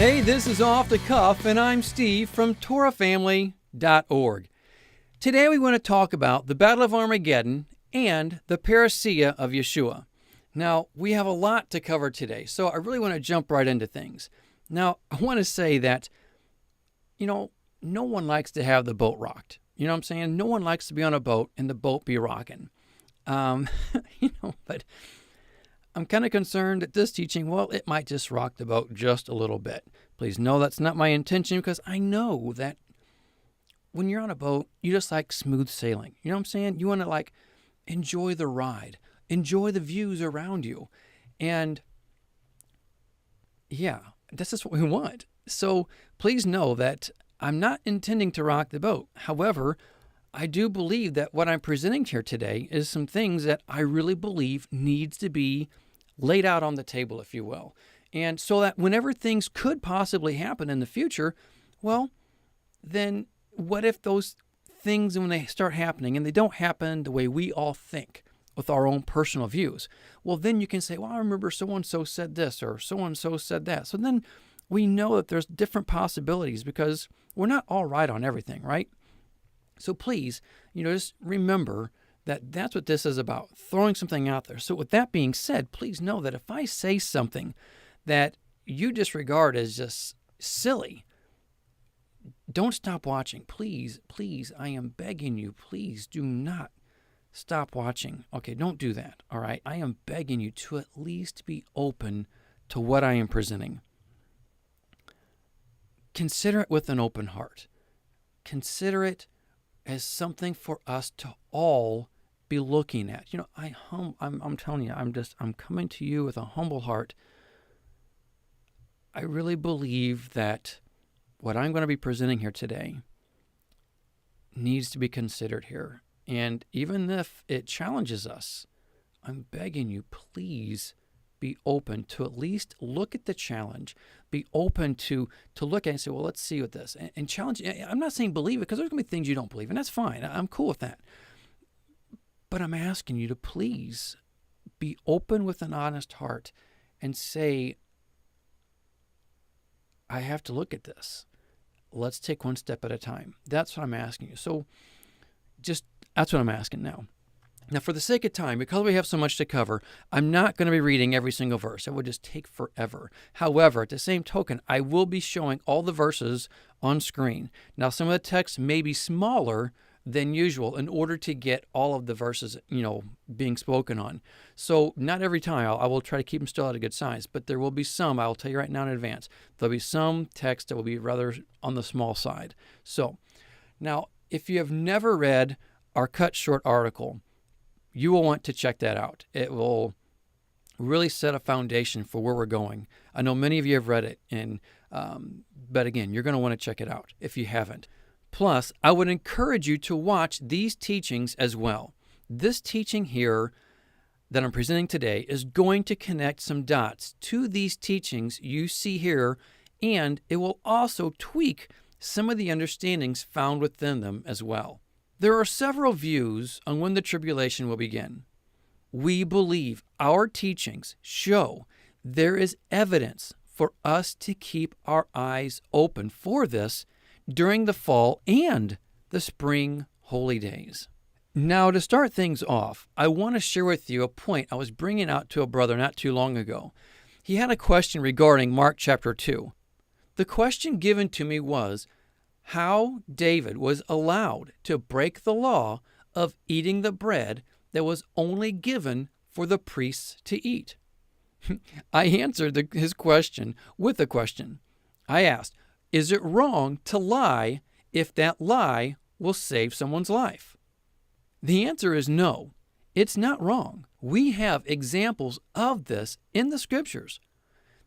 Hey, this is Off the Cuff, and I'm Steve from TorahFamily.org. Today we want to talk about the Battle of Armageddon and the Parousia of Yeshua. Now, we have a lot to cover today, so I really want to jump right into things. Now, I want to say that, no one likes to have the boat rocked. You know what I'm saying? No one likes to be on a boat and the boat be rocking. But I'm kind of concerned that this teaching, it might just rock the boat just a little bit. Please know that's not my intention, because I know that when you're on a boat, you just like smooth sailing. You know what I'm saying? You want to enjoy the ride, enjoy the views around you. And yeah, that's just what we want. So please know that I'm not intending to rock the boat. However, I do believe that what I'm presenting here today is some things that I really believe needs to be laid out on the table, if you will. And so that whenever things could possibly happen in the future, then what if those things, when they start happening and they don't happen the way we all think with our own personal views, then you can say, I remember so-and-so said this or so-and-so said that. So then we know that there's different possibilities, because we're not all right on everything, right? So please, just remember that that's what this is about, throwing something out there. So with that being said, please know that if I say something that you disregard as just silly, don't stop watching. Please, I am begging you, please do not stop watching. Okay, don't do that, all right? I am begging you to at least be open to what I am presenting. Consider it with an open heart. Consider it as something for us to all be looking at. I'm telling you, I'm coming to you with a humble heart. I really believe that what I'm going to be presenting here today needs to be considered here. And even if it challenges us, I'm begging you, please be open to at least look at the challenge. Be open to look at it and say, let's see what this, and challenge. I'm not saying believe it, because there's going to be things you don't believe, and that's fine. I'm cool with that. But I'm asking you to please be open with an honest heart and say, I have to look at this. Let's take one step at a time. That's what I'm asking you. So that's what I'm asking now. Now, for the sake of time, because we have so much to cover, I'm not going to be reading every single verse. It would just take forever. However, at the same token, I will be showing all the verses on screen. Now, some of the text may be smaller than usual in order to get all of the verses, being spoken on. So not every time. I will try to keep them still at a good size, but there will be some, I will tell you right now in advance, there'll be some text that will be rather on the small side. So now, if you have never read our cut short article, you will want to check that out. It will really set a foundation for where we're going. I know many of you have read it, but again, you're going to want to check it out if you haven't. Plus, I would encourage you to watch these teachings as well. This teaching here that I'm presenting today is going to connect some dots to these teachings you see here, and it will also tweak some of the understandings found within them as well. There are several views on when the tribulation will begin. We believe our teachings show there is evidence for us to keep our eyes open for this during the fall and the spring holy days. Now, to start things off, I want to share with you a point I was bringing out to a brother not too long ago. He had a question regarding Mark chapter 2. The question given to me was, how David was allowed to break the law of eating the bread that was only given for the priests to eat. I answered his question with a question. I asked, is it wrong to lie if that lie will save someone's life? The answer is no, it's not wrong. We have examples of this in the scriptures.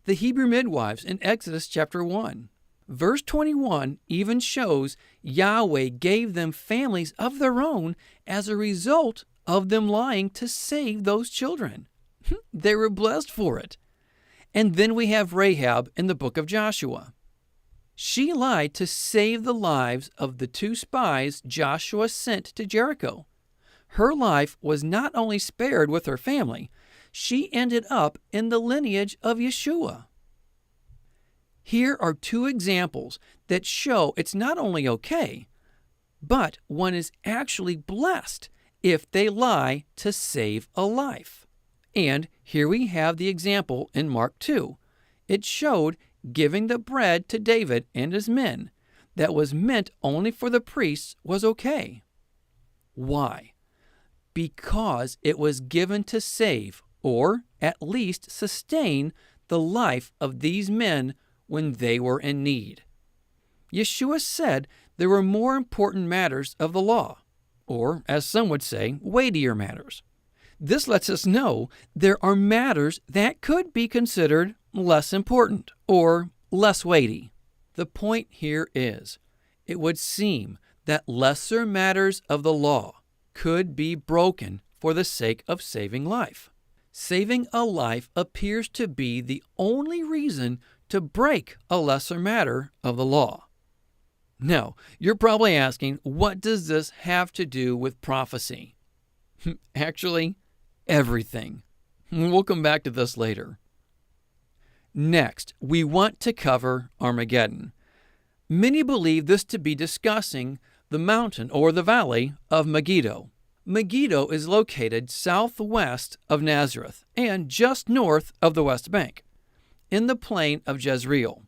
The Hebrew midwives in Exodus chapter 1. Verse 21 even shows Yahweh gave them families of their own as a result of them lying to save those children. They were blessed for it. And then we have Rahab in the book of Joshua. She lied to save the lives of the 2 spies Joshua sent to Jericho. Her life was not only spared with her family, she ended up in the lineage of Yeshua. Here are two examples that show it's not only okay, but one is actually blessed if they lie to save a life. And here we have the example in Mark 2. It showed giving the bread to David and his men that was meant only for the priests was okay. Why? Because it was given to save, or at least sustain, the life of these men when they were in need. Yeshua said there were more important matters of the law, or, as some would say, weightier matters. This lets us know there are matters that could be considered less important or less weighty. The point here is, it would seem that lesser matters of the law could be broken for the sake of saving life. Saving a life appears to be the only reason to break a lesser matter of the law. Now, you're probably asking, what does this have to do with prophecy? Actually, everything. We'll come back to this later. Next, we want to cover Armageddon. Many believe this to be discussing the mountain or the valley of Megiddo. Megiddo is located southwest of Nazareth and just north of the West Bank, in the plain of Jezreel.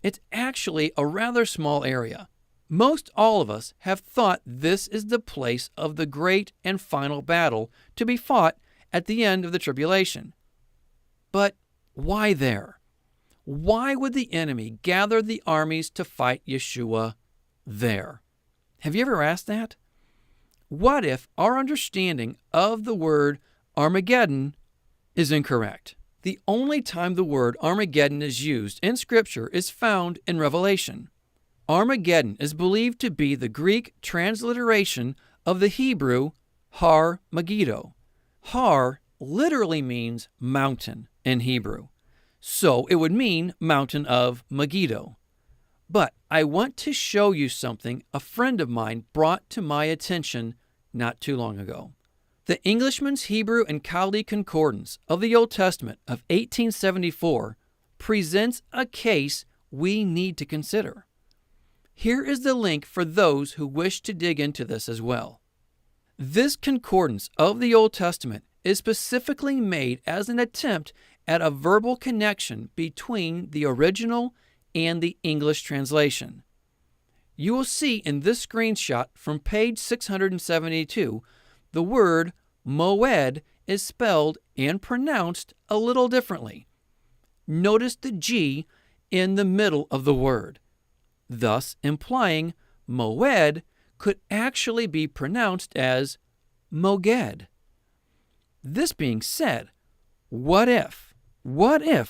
It's actually a rather small area. Most all of us have thought this is the place of the great and final battle to be fought at the end of the tribulation. But why there? Why would the enemy gather the armies to fight Yeshua there? Have you ever asked that? What if our understanding of the word Armageddon is incorrect? The only time the word Armageddon is used in Scripture is found in Revelation. Armageddon is believed to be the Greek transliteration of the Hebrew Har Megiddo. Har literally means mountain in Hebrew, so it would mean mountain of Megiddo. But I want to show you something a friend of mine brought to my attention not too long ago. The Englishman's Hebrew and Chaldee Concordance of the Old Testament of 1874 presents a case we need to consider. Here is the link for those who wish to dig into this as well. This concordance of the Old Testament is specifically made as an attempt at a verbal connection between the original and the English translation. You will see in this screenshot from page 672, the word moed is spelled and pronounced a little differently. Notice the G in the middle of the word, thus implying moed could actually be pronounced as moged. This being said, what if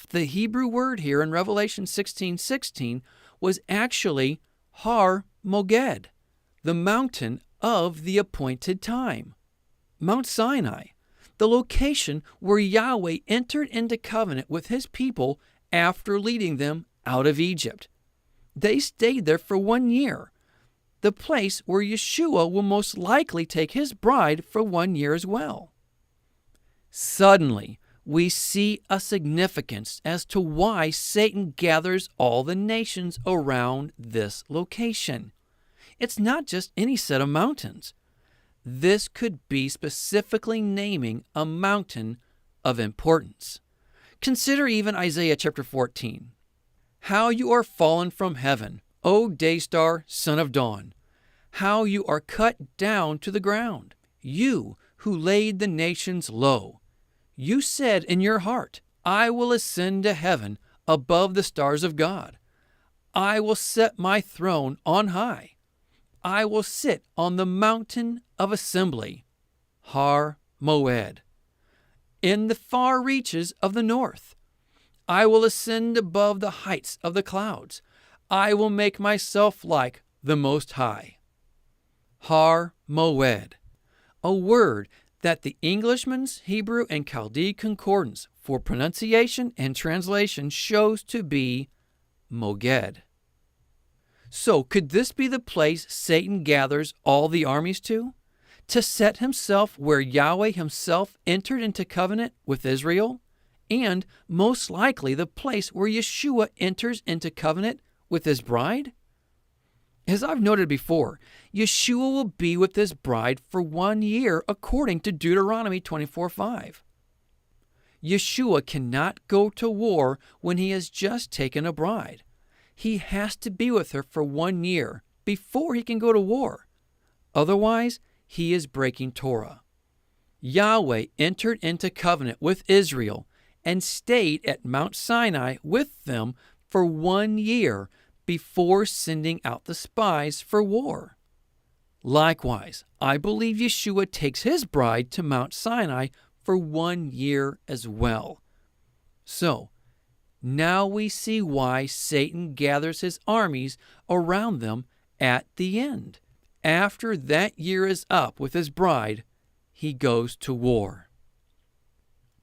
the Hebrew word here in Revelation 16:16 was actually Har Moged, the mountain of the appointed time? Mount Sinai, the location where Yahweh entered into covenant with his people after leading them out of Egypt. They stayed there for 1 year, the place where Yeshua will most likely take his bride for 1 year as well. Suddenly, we see a significance as to why Satan gathers all the nations around this location. It's not just any set of mountains. This could be specifically naming a mountain of importance. Consider even Isaiah chapter 14. How you are fallen from heaven, O day star, son of dawn. How you are cut down to the ground, you who laid the nations low. You said in your heart, I will ascend to heaven above the stars of God. I will set my throne on high. I will sit on the mountain of assembly, Har Moed, in the far reaches of the north. I will ascend above the heights of the clouds. I will make myself like the Most High. Har Moed, a word that the Englishman's Hebrew and Chaldee Concordance for pronunciation and translation shows to be Moged. So could this be the place Satan gathers all the armies to set himself where Yahweh himself entered into covenant with Israel and most likely the place where Yeshua enters into covenant with his bride? As I've noted before, Yeshua will be with his bride for 1 year according to Deuteronomy 24:5. Yeshua cannot go to war when he has just taken a bride. He has to be with her for 1 year before he can go to war. Otherwise, he is breaking Torah. Yahweh entered into covenant with Israel and stayed at Mount Sinai with them for 1 year before sending out the spies for war. Likewise, I believe Yeshua takes his bride to Mount Sinai for 1 year as well. So, now we see why Satan gathers his armies around them at the end. After that year is up with his bride, he goes to war.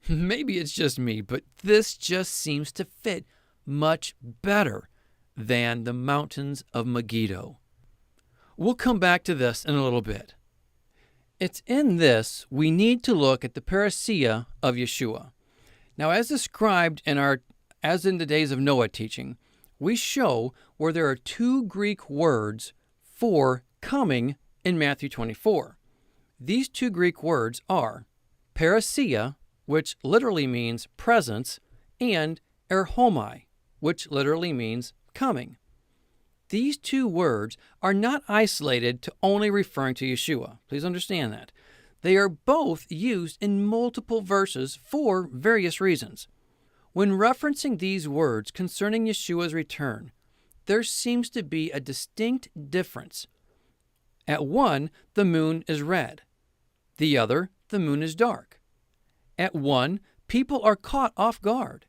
Maybe it's just me, but this just seems to fit much better than the mountains of Megiddo. We'll come back to this in a little bit. It's in this we need to look at the Parousia of Yeshua. Now, as described in as in the days of Noah teaching, we show where there are 2 Greek words for coming in Matthew 24. These 2 Greek words are Parousia, which literally means presence, and erhomai, which literally means coming. These 2 words are not isolated to only referring to Yeshua. Please understand that. They are both used in multiple verses for various reasons. When referencing these words concerning Yeshua's return, there seems to be a distinct difference. At one, the moon is red. The other, the moon is dark. At one, people are caught off guard.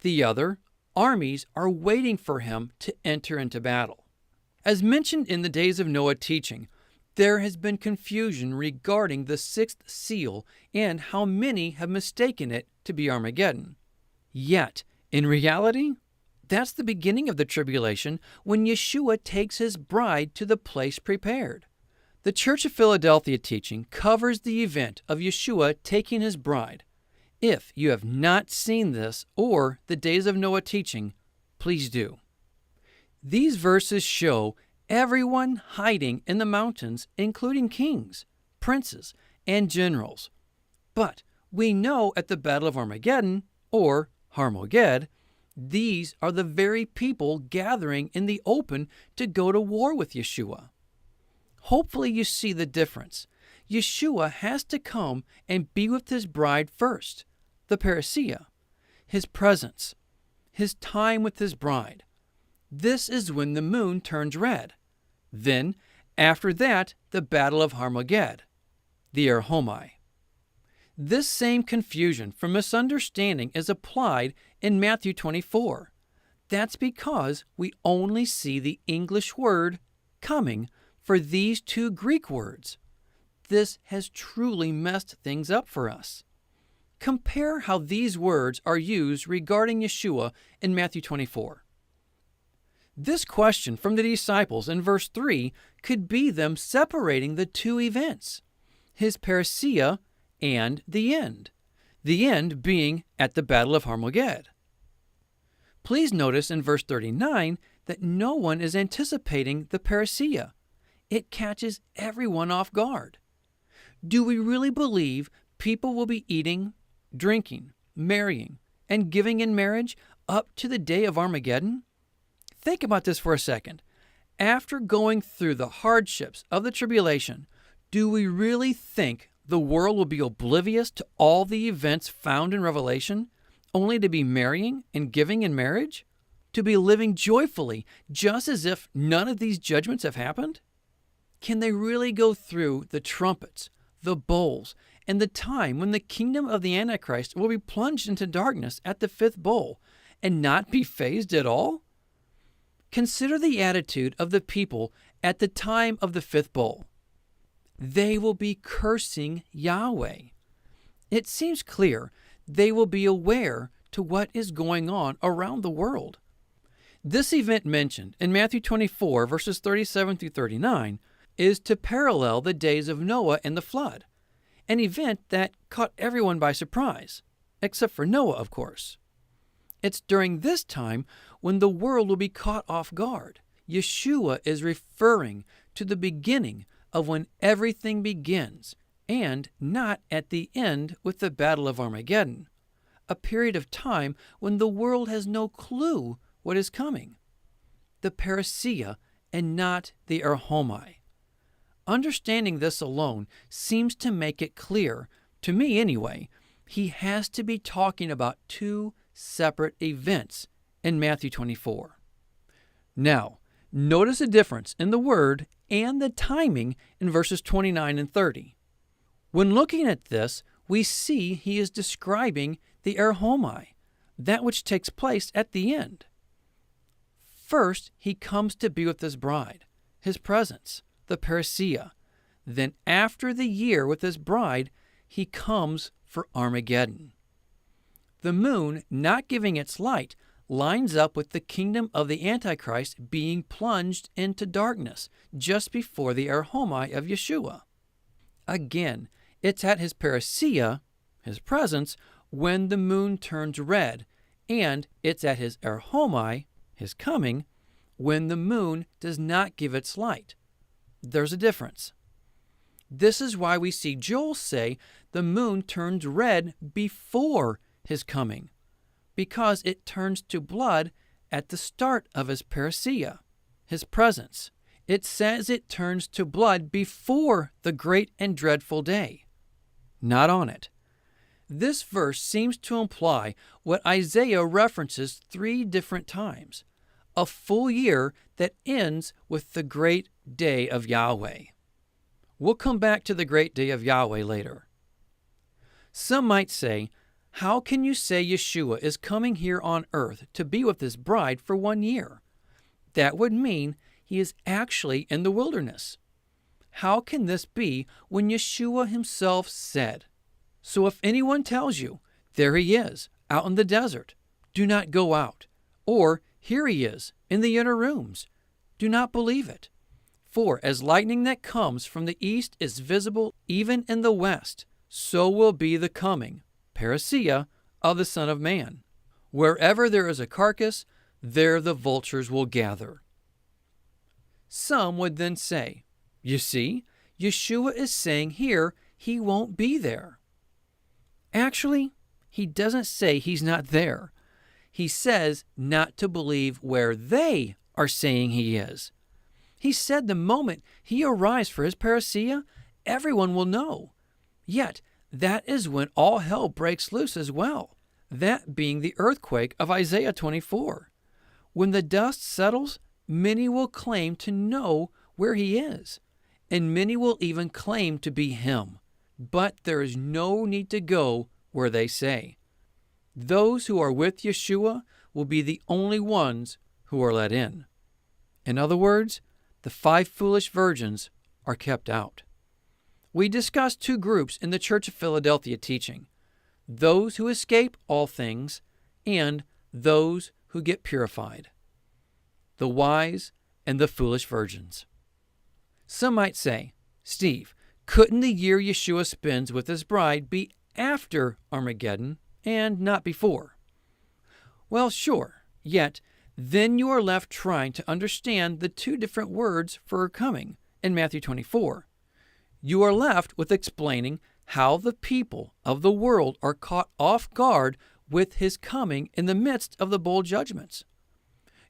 The other, armies are waiting for him to enter into battle. As mentioned in the days of Noah teaching, there has been confusion regarding the 6th seal and how many have mistaken it to be Armageddon. Yet, in reality, that's the beginning of the tribulation when Yeshua takes his bride to the place prepared. The Church of Philadelphia teaching covers the event of Yeshua taking his bride. If you have not seen this or the days of Noah teaching, please do. These verses show everyone hiding in the mountains, including kings, princes, and generals. But we know at the Battle of Armageddon, or Armageddon, these are the very people gathering in the open to go to war with Yeshua. Hopefully you see the difference. Yeshua has to come and be with his bride first, the Parousia, his presence, his time with his bride. This is when the moon turns red. Then, after that, the Battle of Armageddon, the erhomai. This same confusion from misunderstanding is applied in Matthew 24. That's because we only see the English word coming for these 2 Greek words. This has truly messed things up for us. Compare how these words are used regarding Yeshua in Matthew 24. This question from the disciples in verse 3 could be them separating the 2 events, his Parousia and the end being at the Battle of Armageddon. Please notice in verse 39 that no one is anticipating the Parousia. It catches everyone off guard. Do we really believe people will be eating, drinking, marrying, and giving in marriage up to the day of Armageddon? Think about this for a second. After going through the hardships of the tribulation, do we really think the world will be oblivious to all the events found in Revelation, only to be marrying and giving in marriage? To be living joyfully, just as if none of these judgments have happened? Can they really go through the trumpets, the bowls, and the time when the kingdom of the Antichrist will be plunged into darkness at the 5th bowl and not be fazed at all? Consider the attitude of the people at the time of the 5th bowl. They will be cursing Yahweh. It seems clear they will be aware to what is going on around the world. This event mentioned in Matthew 24, verses 37 through 39, is to parallel the days of Noah and the flood, an event that caught everyone by surprise, except for Noah, of course. It's during this time when the world will be caught off guard. Yeshua is referring to the beginning of when everything begins, and not at the end with the Battle of Armageddon, a period of time when the world has no clue what is coming. The Parousia and not the Erhomai. Understanding this alone seems to make it clear, to me anyway, he has to be talking about two separate events in Matthew 24. Now, notice a difference in the word and the timing in verses 29 and 30. When looking at this, we see he is describing the Erhomai, that which takes place at the end. First, he comes to be with his bride, his presence, the Parousia. Then after the year with his bride, he comes for Armageddon. The moon, not giving its light, lines up with the kingdom of the Antichrist being plunged into darkness just before the Erhomai of Yeshua. Again, it's at his Parousia, his presence, when the moon turns red, and it's at his Erhomai, his coming, when the moon does not give its light. There's a difference. This is why we see Joel say the moon turns red before his coming, because it turns to blood at the start of his Parousia, his presence. It says it turns to blood before the great and dreadful day, not on it. This verse seems to imply what Isaiah references 3 different times, a full year that ends with the great day of Yahweh. We'll come back to the great day of Yahweh later. Some might say, how can you say Yeshua is coming here on earth to be with his bride for 1 year? That would mean he is actually in the wilderness. How can this be when Yeshua himself said, "So if anyone tells you, there he is, out in the desert, do not go out," or "Here he is, in the inner rooms," do not believe it. For as lightning that comes from the east is visible even in the west, so will be the coming, Parousia, of the Son of Man. Wherever there is a carcass, there the vultures will gather. Some would then say, you see, Yeshua is saying here he won't be there. Actually, he doesn't say he's not there. He says not to believe where they are saying he is. He said the moment he arrives for his Parousia, everyone will know. Yet, that is when all hell breaks loose as well, that being the earthquake of Isaiah 24. When the dust settles, many will claim to know where he is, and many will even claim to be him. But there is no need to go where they say. Those who are with Yeshua will be the only ones who are let in. In other words, the 5 foolish virgins are kept out. We discussed 2 groups in the Church of Philadelphia teaching: those who escape all things and those who get purified. The wise and the foolish virgins. Some might say, Steve, couldn't the year Yeshua spends with his bride be after Armageddon and not before? Well, sure, yet then you are left trying to understand the 2 different words for coming in Matthew 24. You are left with explaining how the people of the world are caught off guard with his coming in the midst of the bowl judgments.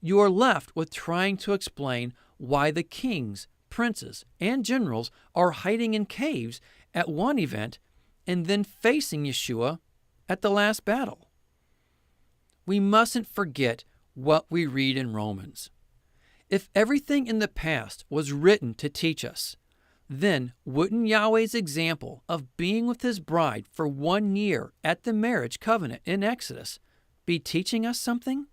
You are left with trying to explain why the kings, princes, and generals are hiding in caves at one event and then facing Yeshua at the last battle. We mustn't forget what we read in Romans. If everything in the past was written to teach us, then wouldn't Yahweh's example of being with his bride for 1 year at the marriage covenant in Exodus be teaching us something?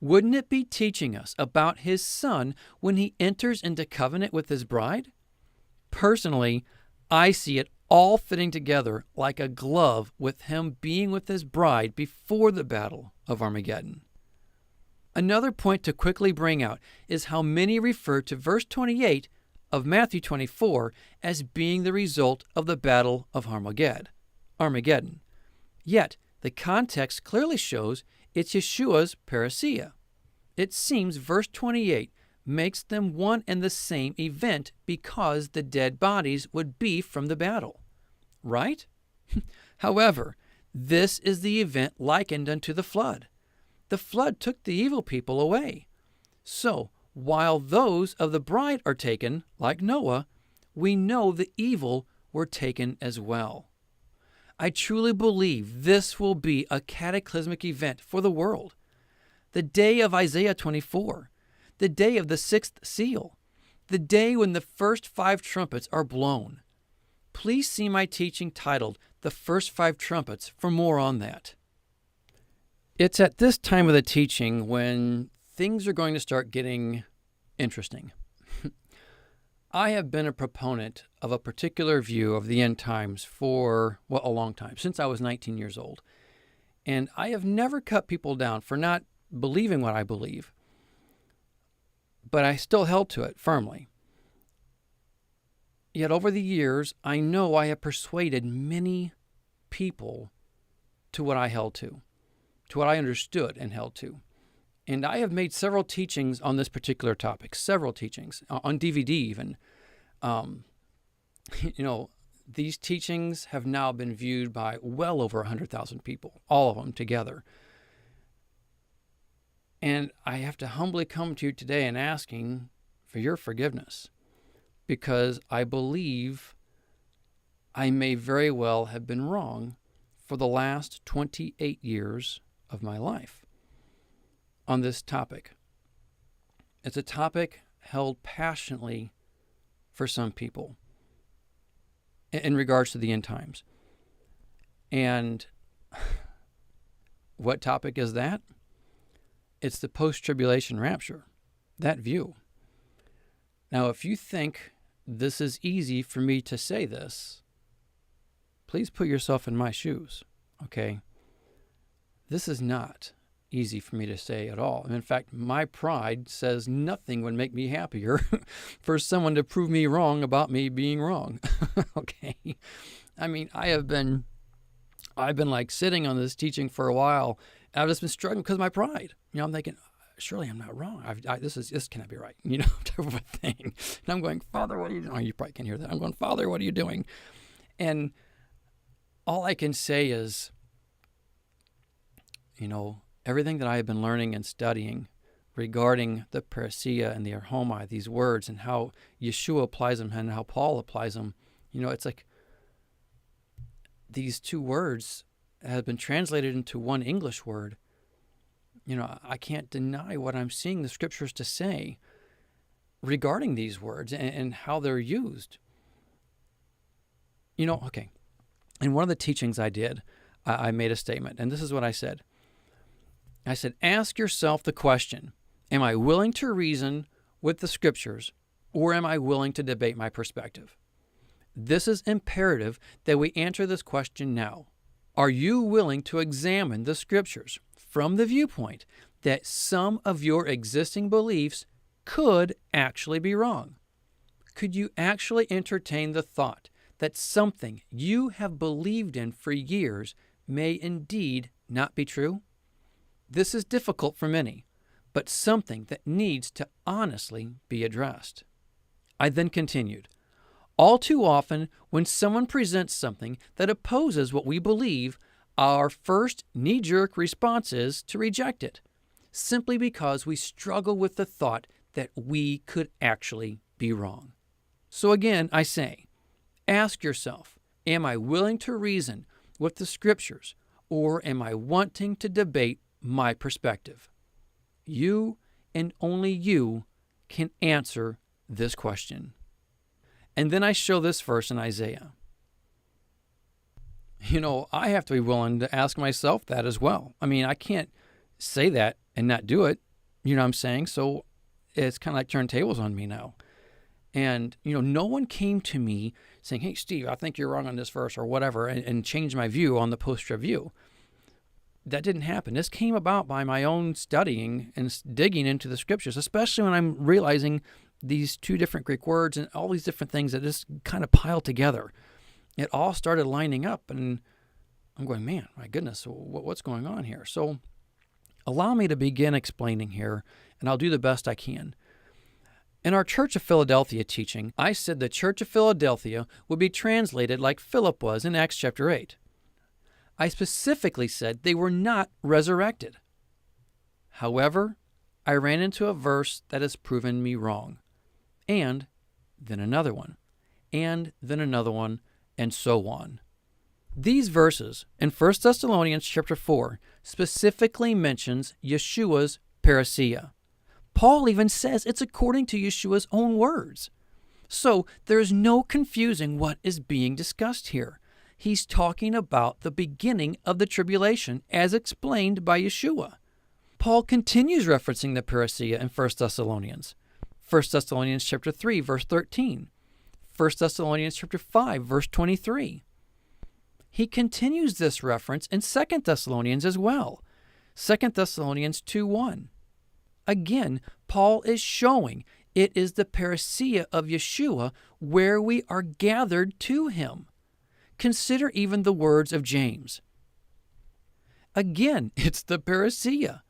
Wouldn't it be teaching us about his son when he enters into covenant with his bride? Personally, I see it all fitting together like a glove with him being with his bride before the battle of Armageddon. Another point to quickly bring out is how many refer to verse 28 of Matthew 24 as being the result of the battle of Armageddon. Yet, The context clearly shows it's Yeshua's Parousia. It seems verse 28 makes them one and the same event because the dead bodies would be from the battle. Right? However, this is the event likened unto the flood. The flood took the evil people away. So, while those of the bride are taken, like Noah, we know the evil were taken as well. I truly believe this will be a cataclysmic event for the world. The day of Isaiah 24, the day of the sixth seal, the day when the first 5 trumpets are blown. Please see my teaching titled, The First 5 Trumpets, for more on that. It's at this time of the teaching when things are going to start getting interesting. I have been a proponent of a particular view of the end times for, a long time, since I was 19 years old. And I have never cut people down for not believing what I believe, but I still held to it firmly. Yet over the years, I know I have persuaded many people to what I held to what I understood and held to. And I have made several teachings on this particular topic, several teachings, on DVD even. These teachings have now been viewed by well over 100,000 people, all of them together. And I have to humbly come to you today and asking for your forgiveness, because I believe I may very well have been wrong for the last 28 years of my life on this topic. It's a topic held passionately for some people in regards to the end times. And what topic is that? It's the post-tribulation rapture, that view. Now, if you think this is easy for me to say this, please put yourself in my shoes, okay? This is not easy for me to say at all. And in fact, my pride says nothing would make me happier for someone to prove me wrong about me being wrong. Okay. I mean, I've been like sitting on this teaching for a while. I've just been struggling because of my pride. I'm thinking, surely I'm not wrong. This cannot be right. Type of a thing. And I'm going, Father, what are you doing? Oh, you probably can't hear that. I'm going, Father, what are you doing? And all I can say is, everything that I have been learning and studying regarding the parousia and the arhomai, these words, and how Yeshua applies them and how Paul applies them, it's like these 2 words have been translated into one English word. I can't deny what I'm seeing the scriptures to say regarding these words and how they're used. Okay. In one of the teachings I did, I made a statement, and this is what I said. I said, ask yourself the question, am I willing to reason with the scriptures, or am I willing to debate my perspective? This is imperative that we answer this question now. Are you willing to examine the scriptures from the viewpoint that some of your existing beliefs could actually be wrong? Could you actually entertain the thought that something you have believed in for years may indeed not be true? This is difficult for many, but something that needs to honestly be addressed. I then continued, all too often, when someone presents something that opposes what we believe, our first knee-jerk response is to reject it, simply because we struggle with the thought that we could actually be wrong. So again, I say, ask yourself, am I willing to reason with the scriptures, or am I wanting to debate my perspective? You and only you can answer this question. And then I show this verse in Isaiah. I have to be willing to ask myself that as well. I mean, I can't say that and not do it. You know what I'm saying? So it's kind of like turn tables on me now. And, no one came to me saying, hey, Steve, I think you're wrong on this verse or whatever, and changed my view on the post-trib view. That didn't happen. This came about by my own studying and digging into the scriptures, especially when I'm realizing these 2 different Greek words and all these different things that just kind of pile together. It all started lining up, and I'm going, man, my goodness, what's going on here? So allow me to begin explaining here, and I'll do the best I can. In our Church of Philadelphia teaching, I said the Church of Philadelphia would be translated like Philip was in Acts chapter 8. I specifically said they were not resurrected. However, I ran into a verse that has proven me wrong. And then another one. And then another one, and so on. These verses in 1 Thessalonians chapter 4 specifically mentions Yeshua's parousia. Paul even says it's according to Yeshua's own words. So there's no confusing what is being discussed here. He's talking about the beginning of the tribulation as explained by Yeshua. Paul continues referencing the parousia in 1 Thessalonians. 1 Thessalonians chapter 3, verse 13. 1 Thessalonians chapter 5, verse 23. He continues this reference in 2 Thessalonians as well. 2 Thessalonians 2:1. Again, Paul is showing it is the parousia of Yeshua where we are gathered to him. Consider even the words of James. Again, it's the parousia.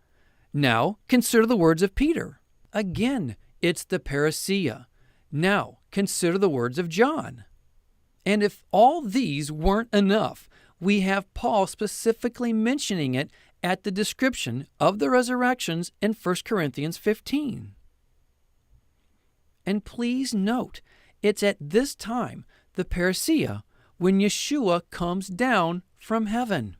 Now, consider the words of Peter. Again, it's the parousia. Now, consider the words of John. And if all these weren't enough, we have Paul specifically mentioning it at the description of the resurrections in 1 Corinthians 15. And please note, it's at this time, the parousia, when Yeshua comes down from heaven.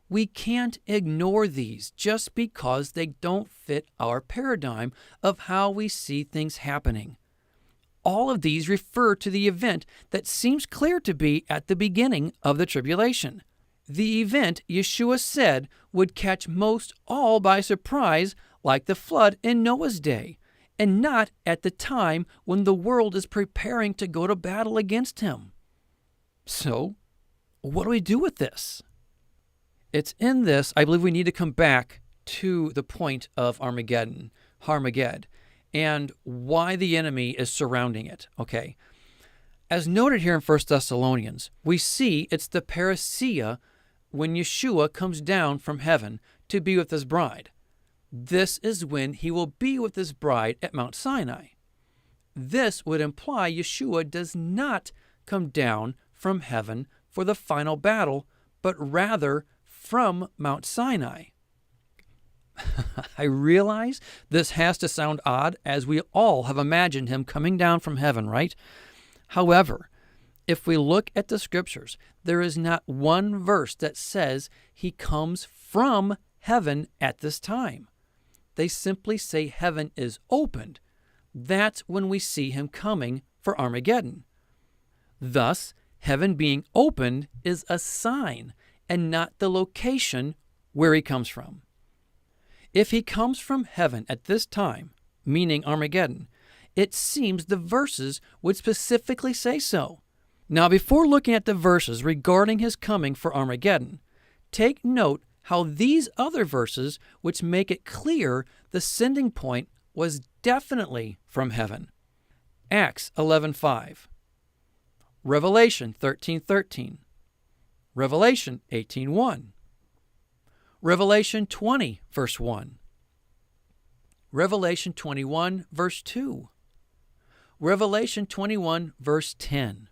We can't ignore these just because they don't fit our paradigm of how we see things happening. All of these refer to the event that seems clear to be at the beginning of the tribulation. The event Yeshua said would catch most all by surprise, like the flood in Noah's day, and not at the time when the world is preparing to go to battle against him. So, what do we do with this? It's in this, I believe we need to come back to the point of Armageddon, and why the enemy is surrounding it. Okay. As noted here in 1 Thessalonians, we see it's the parousia when Yeshua comes down from heaven to be with his bride. This is when he will be with his bride at Mount Sinai. This would imply Yeshua does not come down from heaven for the final battle, but rather from Mount Sinai. I realize this has to sound odd, as we all have imagined him coming down from heaven, right? However, if we look at the scriptures, there is not one verse that says he comes from heaven at this time. They simply say heaven is opened. That's when we see him coming for Armageddon. Thus, heaven being opened is a sign and not the location where he comes from. If he comes from heaven at this time, meaning Armageddon, it seems the verses would specifically say so. Now, before looking at the verses regarding his coming for Armageddon, take note how these other verses, which make it clear the sending point was definitely from heaven. Acts 11:5, Revelation 13:13, Revelation 18:1, Revelation 20, verse 1, Revelation 21, verse 2, Revelation 21, verse 10.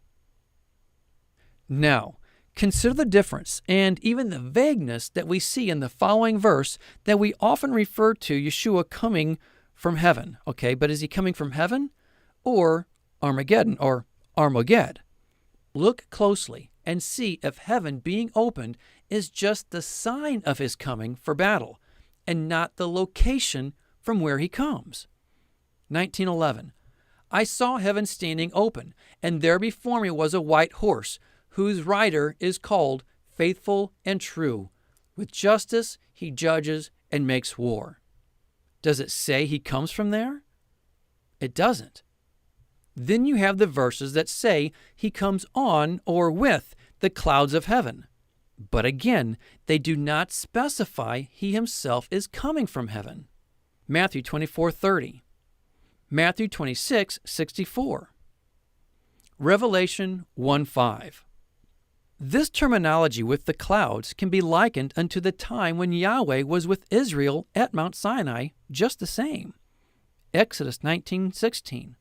Now, consider the difference and even the vagueness that we see in the following verse that we often refer to Yeshua coming from heaven. Okay, but is he coming from heaven or Armageddon or Armageddon? Look closely and see if heaven being opened is just the sign of his coming for battle and not the location from where he comes. 19:11. I saw heaven standing open, and there before me was a white horse, whose rider is called Faithful and True. With justice he judges and makes war. Does it say he comes from there? It doesn't. Then you have the verses that say he comes on or with the clouds of heaven. But again, they do not specify he himself is coming from heaven. Matthew 24:30, Matthew 26:64, Revelation 1:5. This terminology with the clouds can be likened unto the time when Yahweh was with Israel at Mount Sinai, just the same. Exodus 19:16.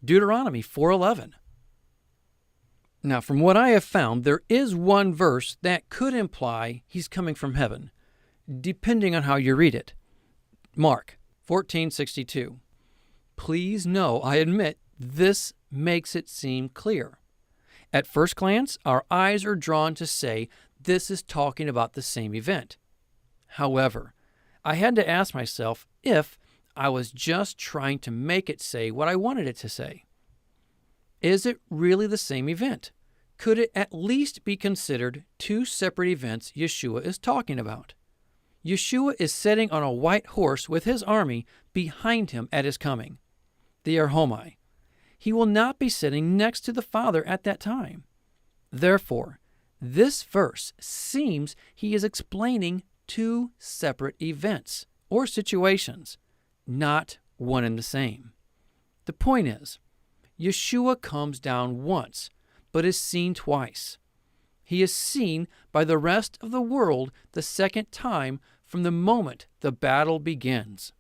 Deuteronomy 4:11. Now, from what I have found, there is one verse that could imply he's coming from heaven, depending on how you read it. Mark 14:62. Please know, I admit, this makes it seem clear. At first glance, our eyes are drawn to say this is talking about the same event. However, I had to ask myself if I was just trying to make it say what I wanted it to say. Is it really the same event? Could it at least be considered two separate events Yeshua is talking about? Yeshua is sitting on a white horse with his army behind him at his coming, the Erhomai. He will not be sitting next to the Father at that time. Therefore, this verse seems he is explaining two separate events or situations, not one and the same. The point is, Yeshua comes down once, but is seen twice. He is seen by the rest of the world the second time from the moment the battle begins.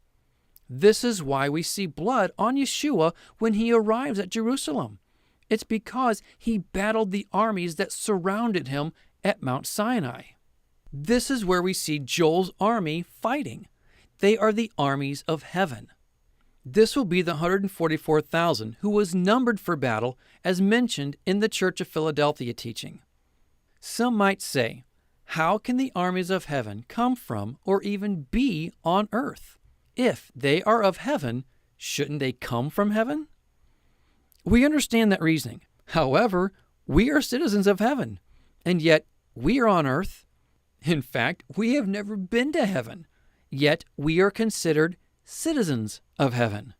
This is why we see blood on Yeshua when he arrives at Jerusalem. It's because he battled the armies that surrounded him at Mount Sinai. This is where we see Joel's army fighting. They are the armies of heaven. This will be the 144,000 who was numbered for battle as mentioned in the Church of Philadelphia teaching. Some might say, how can the armies of heaven come from or even be on earth? If they are of heaven, shouldn't they come from heaven? We understand that reasoning. However, we are citizens of heaven, and yet we are on earth. In fact, we have never been to heaven, yet we are considered citizens of heaven.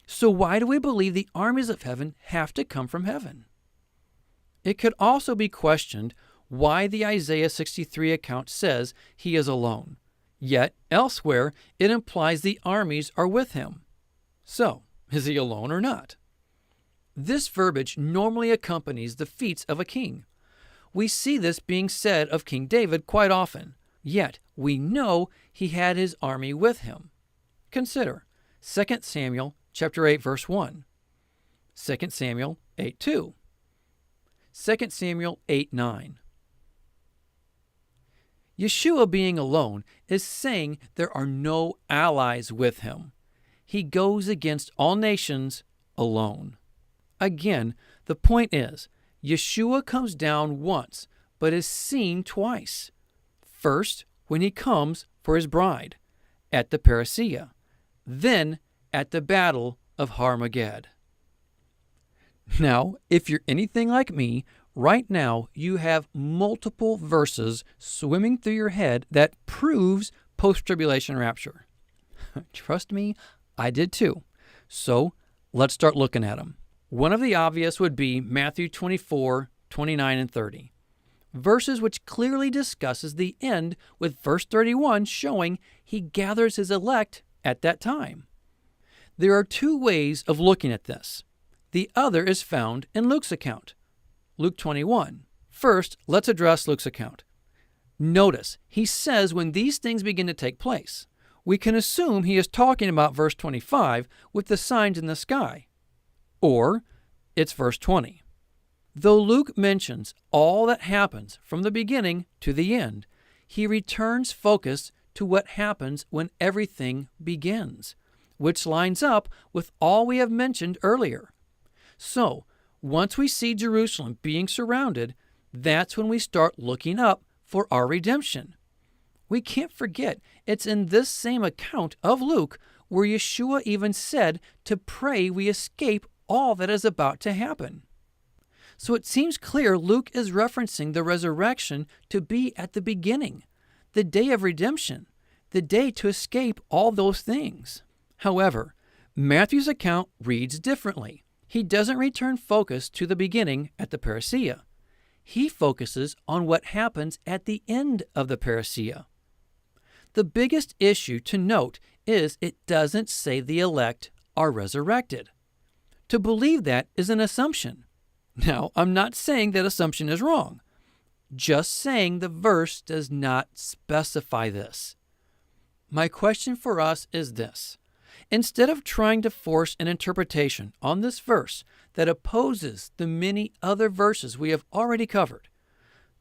So why do we believe the armies of heaven have to come from heaven? It could also be questioned why the Isaiah 63 account says he is alone, yet elsewhere it implies the armies are with him. So, is he alone or not? This verbiage normally accompanies the feats of a king. We see this being said of King David quite often, yet we know he had his army with him. Consider 2 Samuel chapter 8, verse 1, 2 Samuel 8:2, 2 Samuel 8:9. Yeshua being alone is saying there are no allies with him. He goes against all nations alone. Again, the point is, Yeshua comes down once, but is seen twice. First, when he comes for his bride, at the Parousia, then at the Battle of Armageddon. Now, if you're anything like me, right now you have multiple verses swimming through your head that proves post-tribulation rapture. Trust me, I did too. So, let's start looking at them. One of the obvious would be Matthew 24, 29, and 30. Verses which clearly discusses the end, with verse 31 showing he gathers his elect at that time. There are two ways of looking at this. The other is found in Luke's account, Luke 21. First, let's address Luke's account. Notice, he says when these things begin to take place. We can assume he is talking about verse 25 with the signs in the sky. Or it's verse 20. Though Luke mentions all that happens from the beginning to the end, he returns focus to what happens when everything begins, which lines up with all we have mentioned earlier. So, once we see Jerusalem being surrounded, that's when we start looking up for our redemption. We can't forget, it's in this same account of Luke where Yeshua even said to pray we escape all that is about to happen. So it seems clear Luke is referencing the resurrection to be at the beginning, the day of redemption, the day to escape all those things. However, Matthew's account reads differently. He doesn't return focus to the beginning at the Parousia. He focuses on what happens at the end of the Parousia. The biggest issue to note is it doesn't say the elect are resurrected. To believe that is an assumption. Now, I'm not saying that assumption is wrong, just saying the verse does not specify this. My question for us is this. Instead of trying to force an interpretation on this verse that opposes the many other verses we have already covered,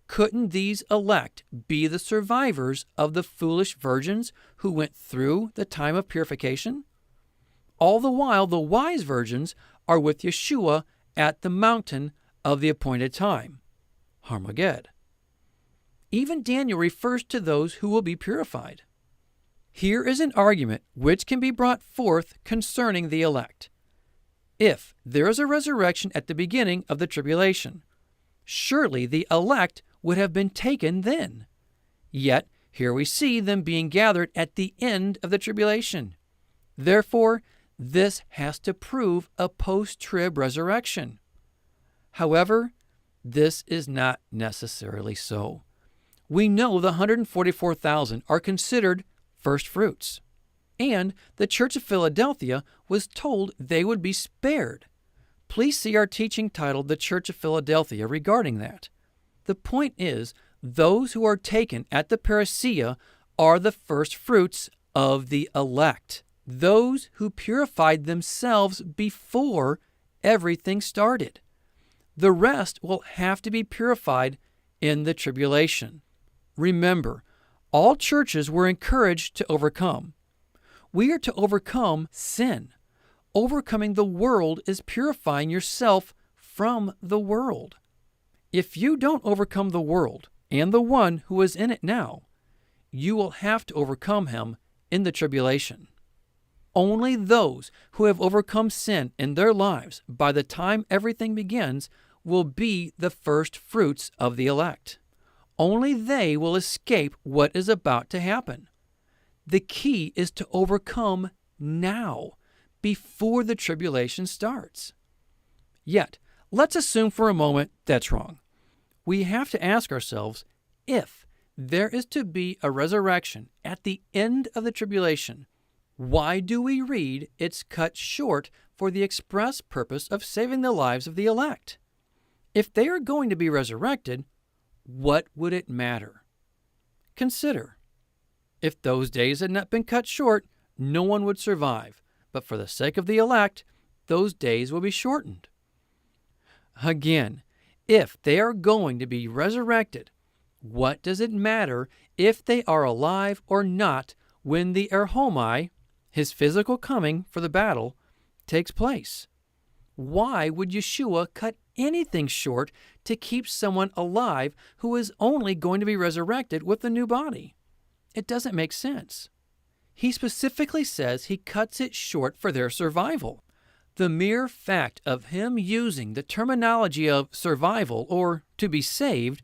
couldn't these elect be the survivors of the foolish virgins who went through the time of purification? All the while, the wise virgins are with Yeshua at the mountain of the appointed time, Armageddon. Even Daniel refers to those who will be purified. Here is an argument which can be brought forth concerning the elect. If there is a resurrection at the beginning of the tribulation, surely the elect would have been taken then. Yet here we see them being gathered at the end of the tribulation. Therefore, this has to prove a post-trib resurrection. However, this is not necessarily so. We know the 144,000 are considered first fruits, and the Church of Philadelphia was told they would be spared. Please see our teaching titled The Church of Philadelphia regarding that. The point is, those who are taken at the Parousia are the first fruits of the elect, those who purified themselves before everything started. The rest will have to be purified in the tribulation. Remember, all churches were encouraged to overcome. We are to overcome sin. Overcoming the world is purifying yourself from the world. If you don't overcome the world and the one who is in it now, you will have to overcome him in the tribulation. Only those who have overcome sin in their lives by the time everything begins will be the first fruits of the elect. Only they will escape what is about to happen. The key is to overcome now, before the tribulation starts. Yet, let's assume for a moment that's wrong. We have to ask ourselves, if there is to be a resurrection at the end of the tribulation, why do we read it's cut short for the express purpose of saving the lives of the elect? If they are going to be resurrected, what would it matter? Consider. If those days had not been cut short, no one would survive, but for the sake of the elect, those days will be shortened. Again, if they are going to be resurrected, what does it matter if they are alive or not when the erhomai, his physical coming for the battle, takes place? Why would Yeshua cut anything short to keep someone alive who is only going to be resurrected with a new body? It doesn't make sense. He specifically says he cuts it short for their survival. The mere fact of him using the terminology of survival or to be saved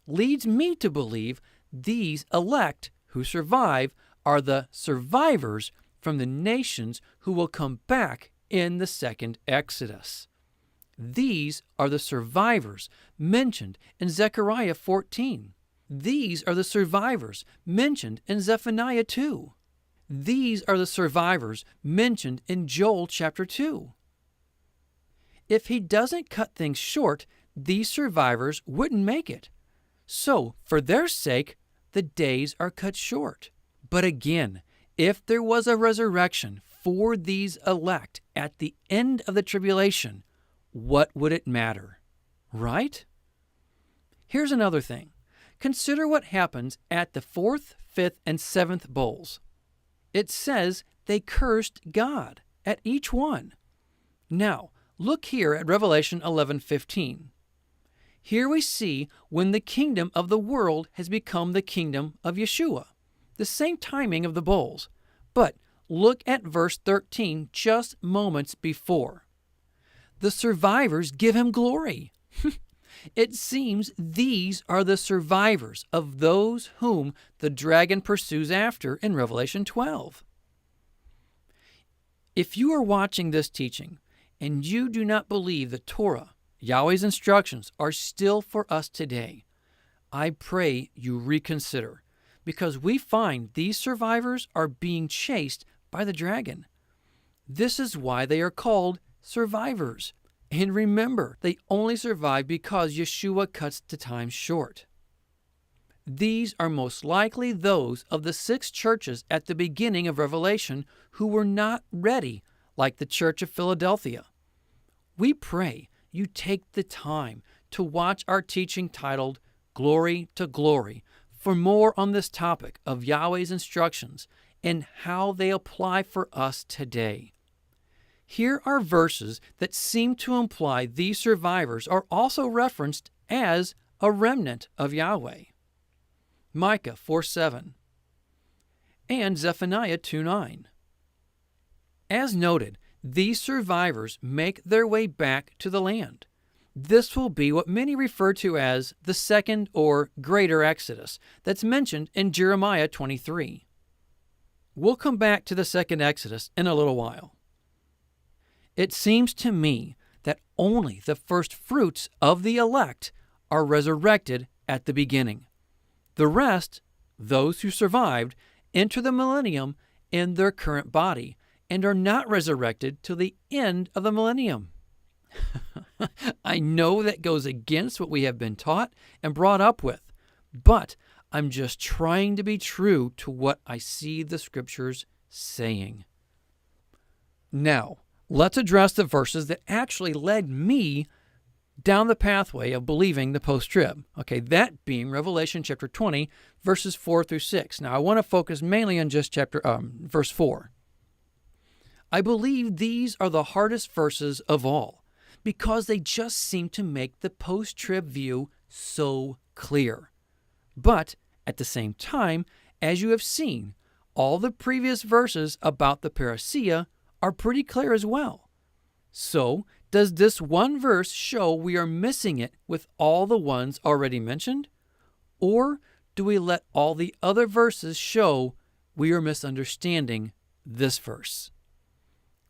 leads me to believe these elect who survive are the survivors from the nations who will come back in the second Exodus. These are the survivors mentioned in Zechariah 14. These are the survivors mentioned in Zephaniah 2. These are the survivors mentioned in Joel chapter 2. If he doesn't cut things short, these survivors wouldn't make it. So, for their sake, the days are cut short. But again, if there was a resurrection for these elect at the end of the tribulation, what would it matter? Right? Here's another thing. Consider what happens at the 4th, 5th, and 7th bowls. It says they cursed God at each one. Now, look here at Revelation 11:15. Here we see when the kingdom of the world has become the kingdom of Yeshua. The same timing of the bowls. But look at verse 13 just moments before. The survivors give him glory. It seems these are the survivors of those whom the dragon pursues after in Revelation 12. If you are watching this teaching and you do not believe the Torah, Yahweh's instructions, are still for us today, I pray you reconsider, because we find these survivors are being chased by the dragon. This is why they are called survivors. And remember, they only survive because Yeshua cuts the time short. These are most likely those of the 6 churches at the beginning of Revelation who were not ready, like the Church of Philadelphia. We pray you take the time to watch our teaching titled Glory to Glory for more on this topic of Yahweh's instructions and how they apply for us today. Here are verses that seem to imply these survivors are also referenced as a remnant of Yahweh. Micah 4:7 and Zephaniah 2:9. As noted, these survivors make their way back to the land. This will be what many refer to as the second or greater Exodus that's mentioned in Jeremiah 23. We'll come back to the second Exodus in a little while. It seems to me that only the first fruits of the elect are resurrected at the beginning. The rest, those who survived, enter the millennium in their current body and are not resurrected till the end of the millennium. I know that goes against what we have been taught and brought up with, but I'm just trying to be true to what I see the scriptures saying. Now, let's address the verses that actually led me down the pathway of believing the post-trib. Okay, that being Revelation chapter 20, verses 4 through 6. Now, I want to focus mainly on just verse 4. I believe these are the hardest verses of all because they just seem to make the post-trib view so clear. But at the same time, as you have seen, all the previous verses about the Parousia are pretty clear as well. So, does this one verse show we are missing it with all the ones already mentioned? Or do we let all the other verses show we are misunderstanding this verse?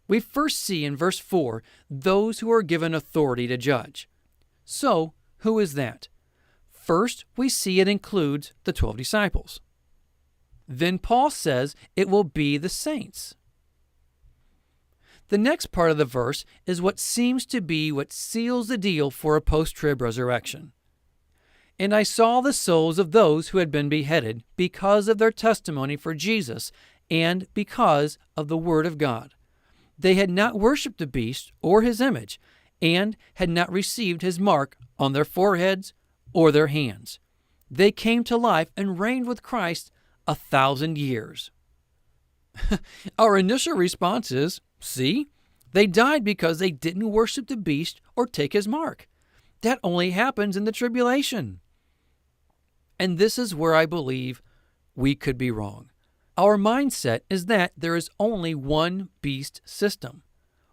We first see in verse 4 those who are given authority to judge. So, who is that? First, we see it includes the 12 disciples. Then Paul says it will be the saints. The next part of the verse is what seems to be what seals the deal for a post-trib resurrection. And I saw the souls of those who had been beheaded because of their testimony for Jesus and because of the word of God. They had not worshipped the beast or his image and had not received his mark on their foreheads or their hands. They came to life and reigned with Christ 1,000 years. Our initial response is, see, they died because they didn't worship the beast or take his mark. That only happens in the tribulation. And this is where I believe we could be wrong. Our mindset is that there is only one beast system,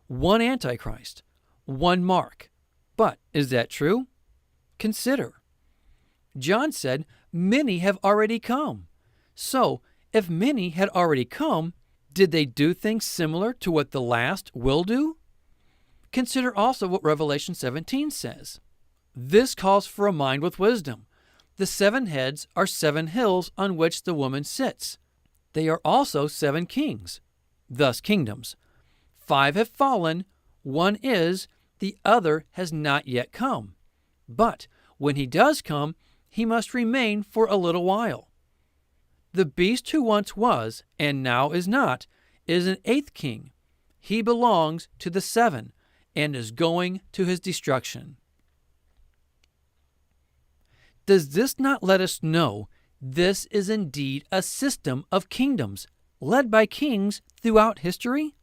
one Antichrist, one mark. But is that true? Consider. John said, many have already come. So, if many had already come, did they do things similar to what the last will do? Consider also what Revelation 17 says. This calls for a mind with wisdom. The 7 heads are 7 hills on which the woman sits. They are also 7 kings, thus kingdoms. 5 have fallen, 1 is, the other has not yet come. But when he does come, he must remain for a little while. The beast who once was, and now is not, is an 8th king. He belongs to the 7, and is going to his destruction. Does this not let us know this is indeed a system of kingdoms, led by kings throughout history?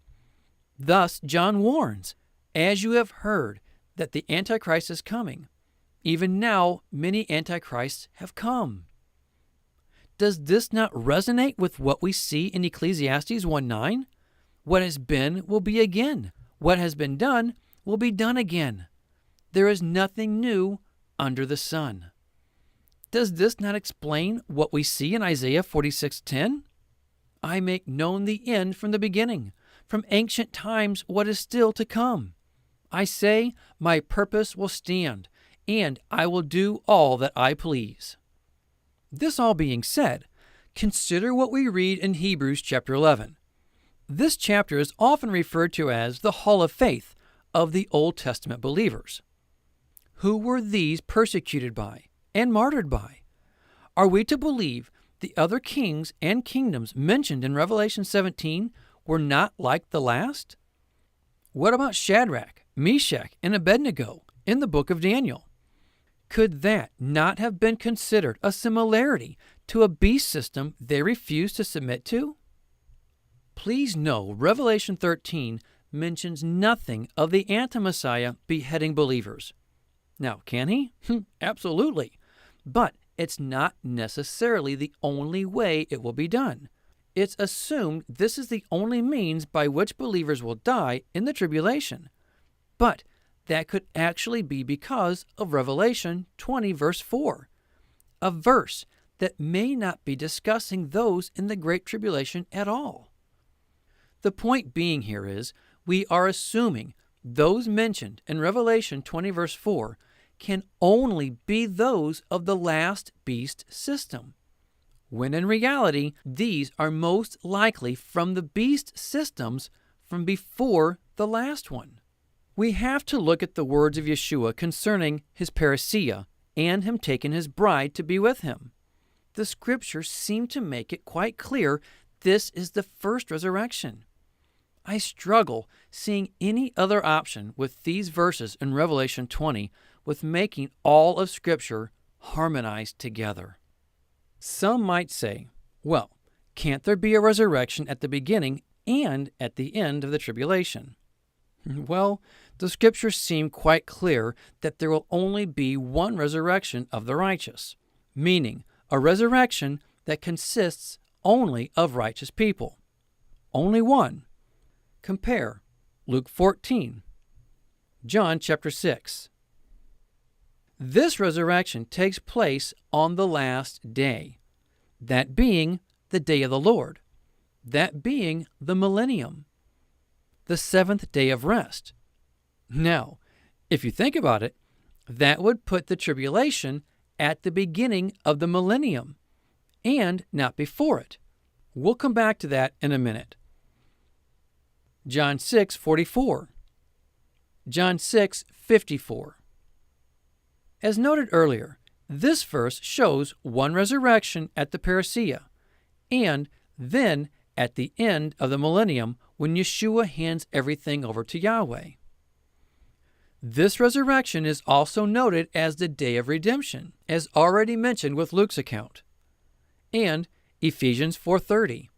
Thus, John warns, as you have heard, that the Antichrist is coming. Even now, many Antichrists have come. Does this not resonate with what we see in Ecclesiastes 1:9? What has been will be again. What has been done will be done again. There is nothing new under the sun. Does this not explain what we see in Isaiah 46:10? I make known the end from the beginning, from ancient times what is still to come. I say, my purpose will stand, and I will do all that I please. This all being said, consider what we read in Hebrews chapter 11. This chapter is often referred to as the Hall of Faith, of the Old Testament believers. Who were these persecuted by and martyred by? Are we to believe the other kings and kingdoms mentioned in Revelation 17 were not like the last? What about Shadrach, Meshach, and Abednego in the book of Daniel? Could that not have been considered a similarity to a beast system they refused to submit to? Please know Revelation 13 mentions nothing of the anti-Messiah beheading believers. Now, can he? Absolutely. But it's not necessarily the only way it will be done. It's assumed this is the only means by which believers will die in the tribulation. But that could actually be because of Revelation 20, verse 4, a verse that may not be discussing those in the Great Tribulation at all. The point being here is we are assuming those mentioned in Revelation 20, verse 4 can only be those of the last beast system, when in reality these are most likely from the beast systems from before the last one. We have to look at the words of Yeshua concerning his parousia and him taking his bride to be with him. The scriptures seem to make it quite clear this is the first resurrection. I struggle seeing any other option with these verses in Revelation 20 with making all of Scripture harmonized together. Some might say, well, can't there be a resurrection at the beginning and at the end of the tribulation? Well, the Scriptures seem quite clear that there will only be one resurrection of the righteous, meaning a resurrection that consists only of righteous people. Only one. Compare Luke 14, John chapter 6. This resurrection takes place on the last day, that being the day of the Lord, that being the millennium, the seventh day of rest. Now, if you think about it, that would put the tribulation at the beginning of the millennium and not before it. We'll come back to that in a minute. John 6:44, John 6:54. As noted earlier, this verse shows one resurrection at the parousia, and then at the end of the millennium when Yeshua hands everything over to Yahweh. This resurrection is also noted as the day of redemption, as already mentioned with Luke's account, and Ephesians 4:30,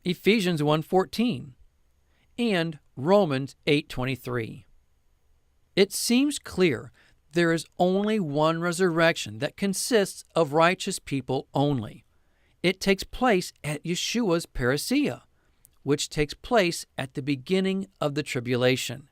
Ephesians 1:14, and Romans 8:23. It seems clear there is only one resurrection that consists of righteous people only. It takes place at Yeshua's parousia, which takes place at the beginning of the tribulation.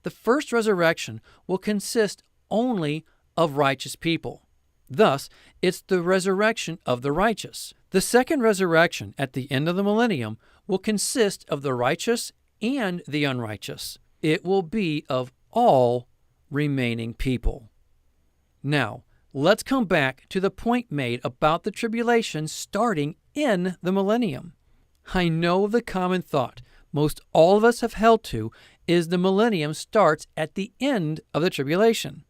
The first resurrection will consist only of righteous people. Thus, it's the resurrection of the righteous. The second resurrection at the end of the millennium will consist of the righteous and the unrighteous. It will be of all remaining people. Now, let's come back to the point made about the tribulation starting in the millennium. I know the common thought most all of us have held to is the millennium starts at the end of the tribulation.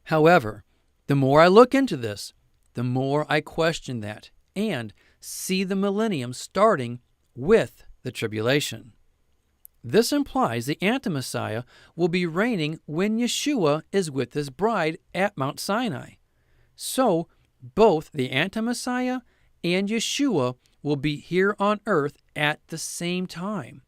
However, the more I look into this, the more I question that and see the millennium starting with the tribulation. This implies the anti-Messiah will be reigning when Yeshua is with his bride at Mount Sinai. So, both the anti-Messiah and Yeshua will be here on earth at the same time.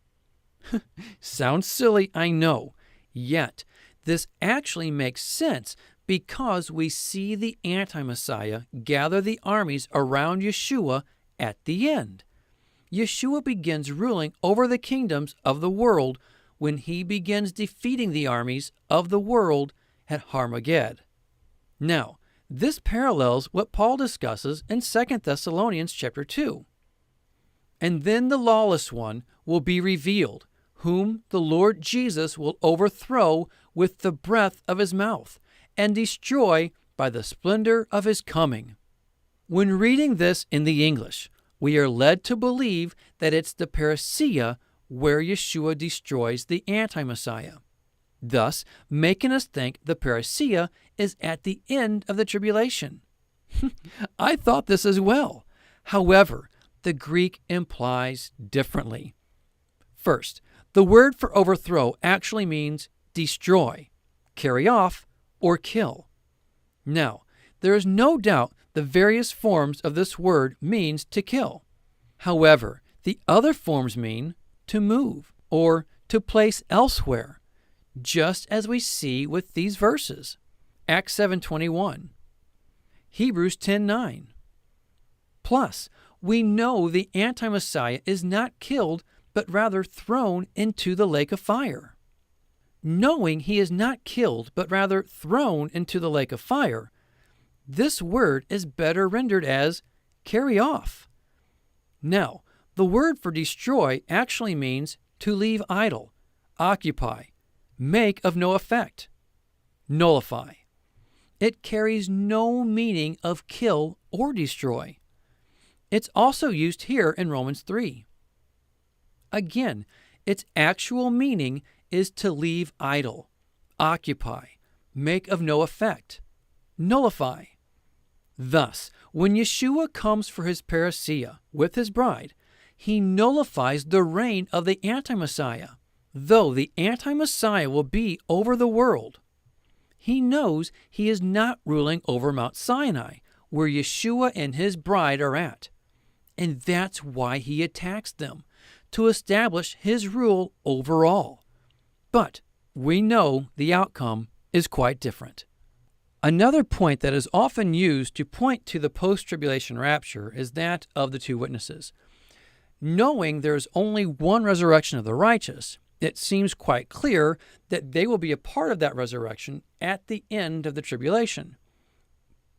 Sounds silly, I know. Yet, this actually makes sense because we see the anti-Messiah gather the armies around Yeshua at the end. Yeshua begins ruling over the kingdoms of the world when he begins defeating the armies of the world at Armageddon. Now, this parallels what Paul discusses in 2 Thessalonians chapter 2. And then the lawless one will be revealed, whom the Lord Jesus will overthrow with the breath of his mouth and destroy by the splendor of his coming. When reading this in the English, we are led to believe that it's the parousia where Yeshua destroys the anti-Messiah. thus making us think the Parousia is at the end of the tribulation. I thought this as well. However, the Greek implies differently. First, the word for overthrow actually means destroy, carry off, or kill. Now, there is no doubt the various forms of this word means to kill. However, the other forms mean to move or to place elsewhere, just as we see with these verses. Acts 7:21, Hebrews 10:9. Plus, we know the anti-Messiah is not killed, but rather thrown into the lake of fire. Knowing he is not killed, but rather thrown into the lake of fire, this word is better rendered as carry off. Now, the word for destroy actually means to leave idle, occupy, make of no effect, nullify. It carries no meaning of kill or destroy. It's also used here in Romans 3. Again, its actual meaning is to leave idle, occupy, make of no effect, nullify. Thus, when Yeshua comes for his Parousia with his bride, he nullifies the reign of the anti-Messiah, though the anti-Messiah will be over the world. He knows he is not ruling over Mount Sinai, where Yeshua and his bride are at. And that's why he attacks them, to establish his rule over all. But we know the outcome is quite different. Another point that is often used to point to the post-tribulation rapture is that of the two witnesses. Knowing there is only one resurrection of the righteous, it seems quite clear that they will be a part of that resurrection at the end of the tribulation.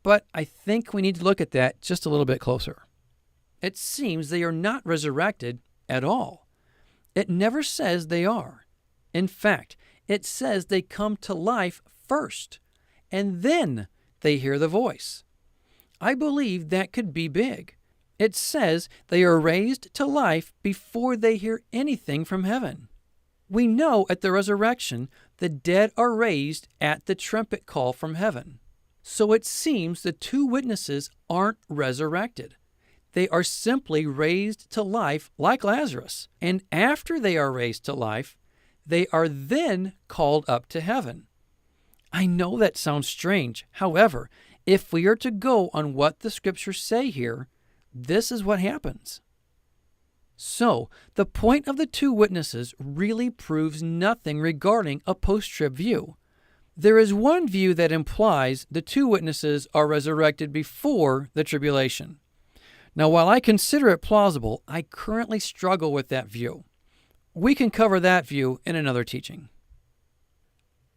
But I think we need to look at that just a little bit closer. It seems they are not resurrected at all. It never says they are. In fact, it says they come to life first, and then they hear the voice. I believe that could be big. It says they are raised to life before they hear anything from heaven. We know at the resurrection the dead are raised at the trumpet call from heaven. So it seems the two witnesses aren't resurrected. They are simply raised to life like Lazarus. And after they are raised to life, they are then called up to heaven. I know that sounds strange. However, if we are to go on what the scriptures say here, this is what happens. So, the point of the two witnesses really proves nothing regarding a post-trib view. There is one view that implies the two witnesses are resurrected before the tribulation. Now, while I consider it plausible, I currently struggle with that view. We can cover that view in another teaching.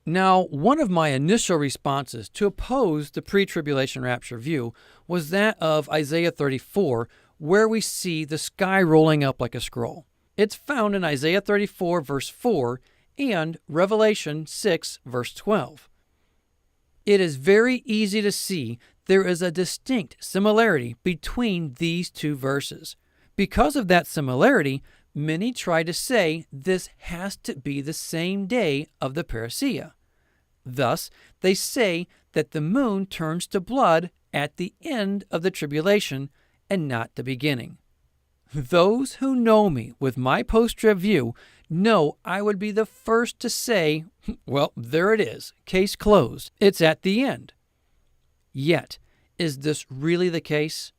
Now, one of my initial responses to oppose the pre-tribulation rapture view was that of Isaiah 34, where we see the sky rolling up like a scroll. It's found in Isaiah 34, verse 4, and Revelation 6, verse 12. It is very easy to see there is a distinct similarity between these two verses. Because of that similarity, many try to say this has to be the same day of the Parousia. Thus, they say that the moon turns to blood at the end of the tribulation and not the beginning. Those who know me with my post-trib view know I would be the first to say, well, there it is, case closed, it's at the end. Yet, is this really the case?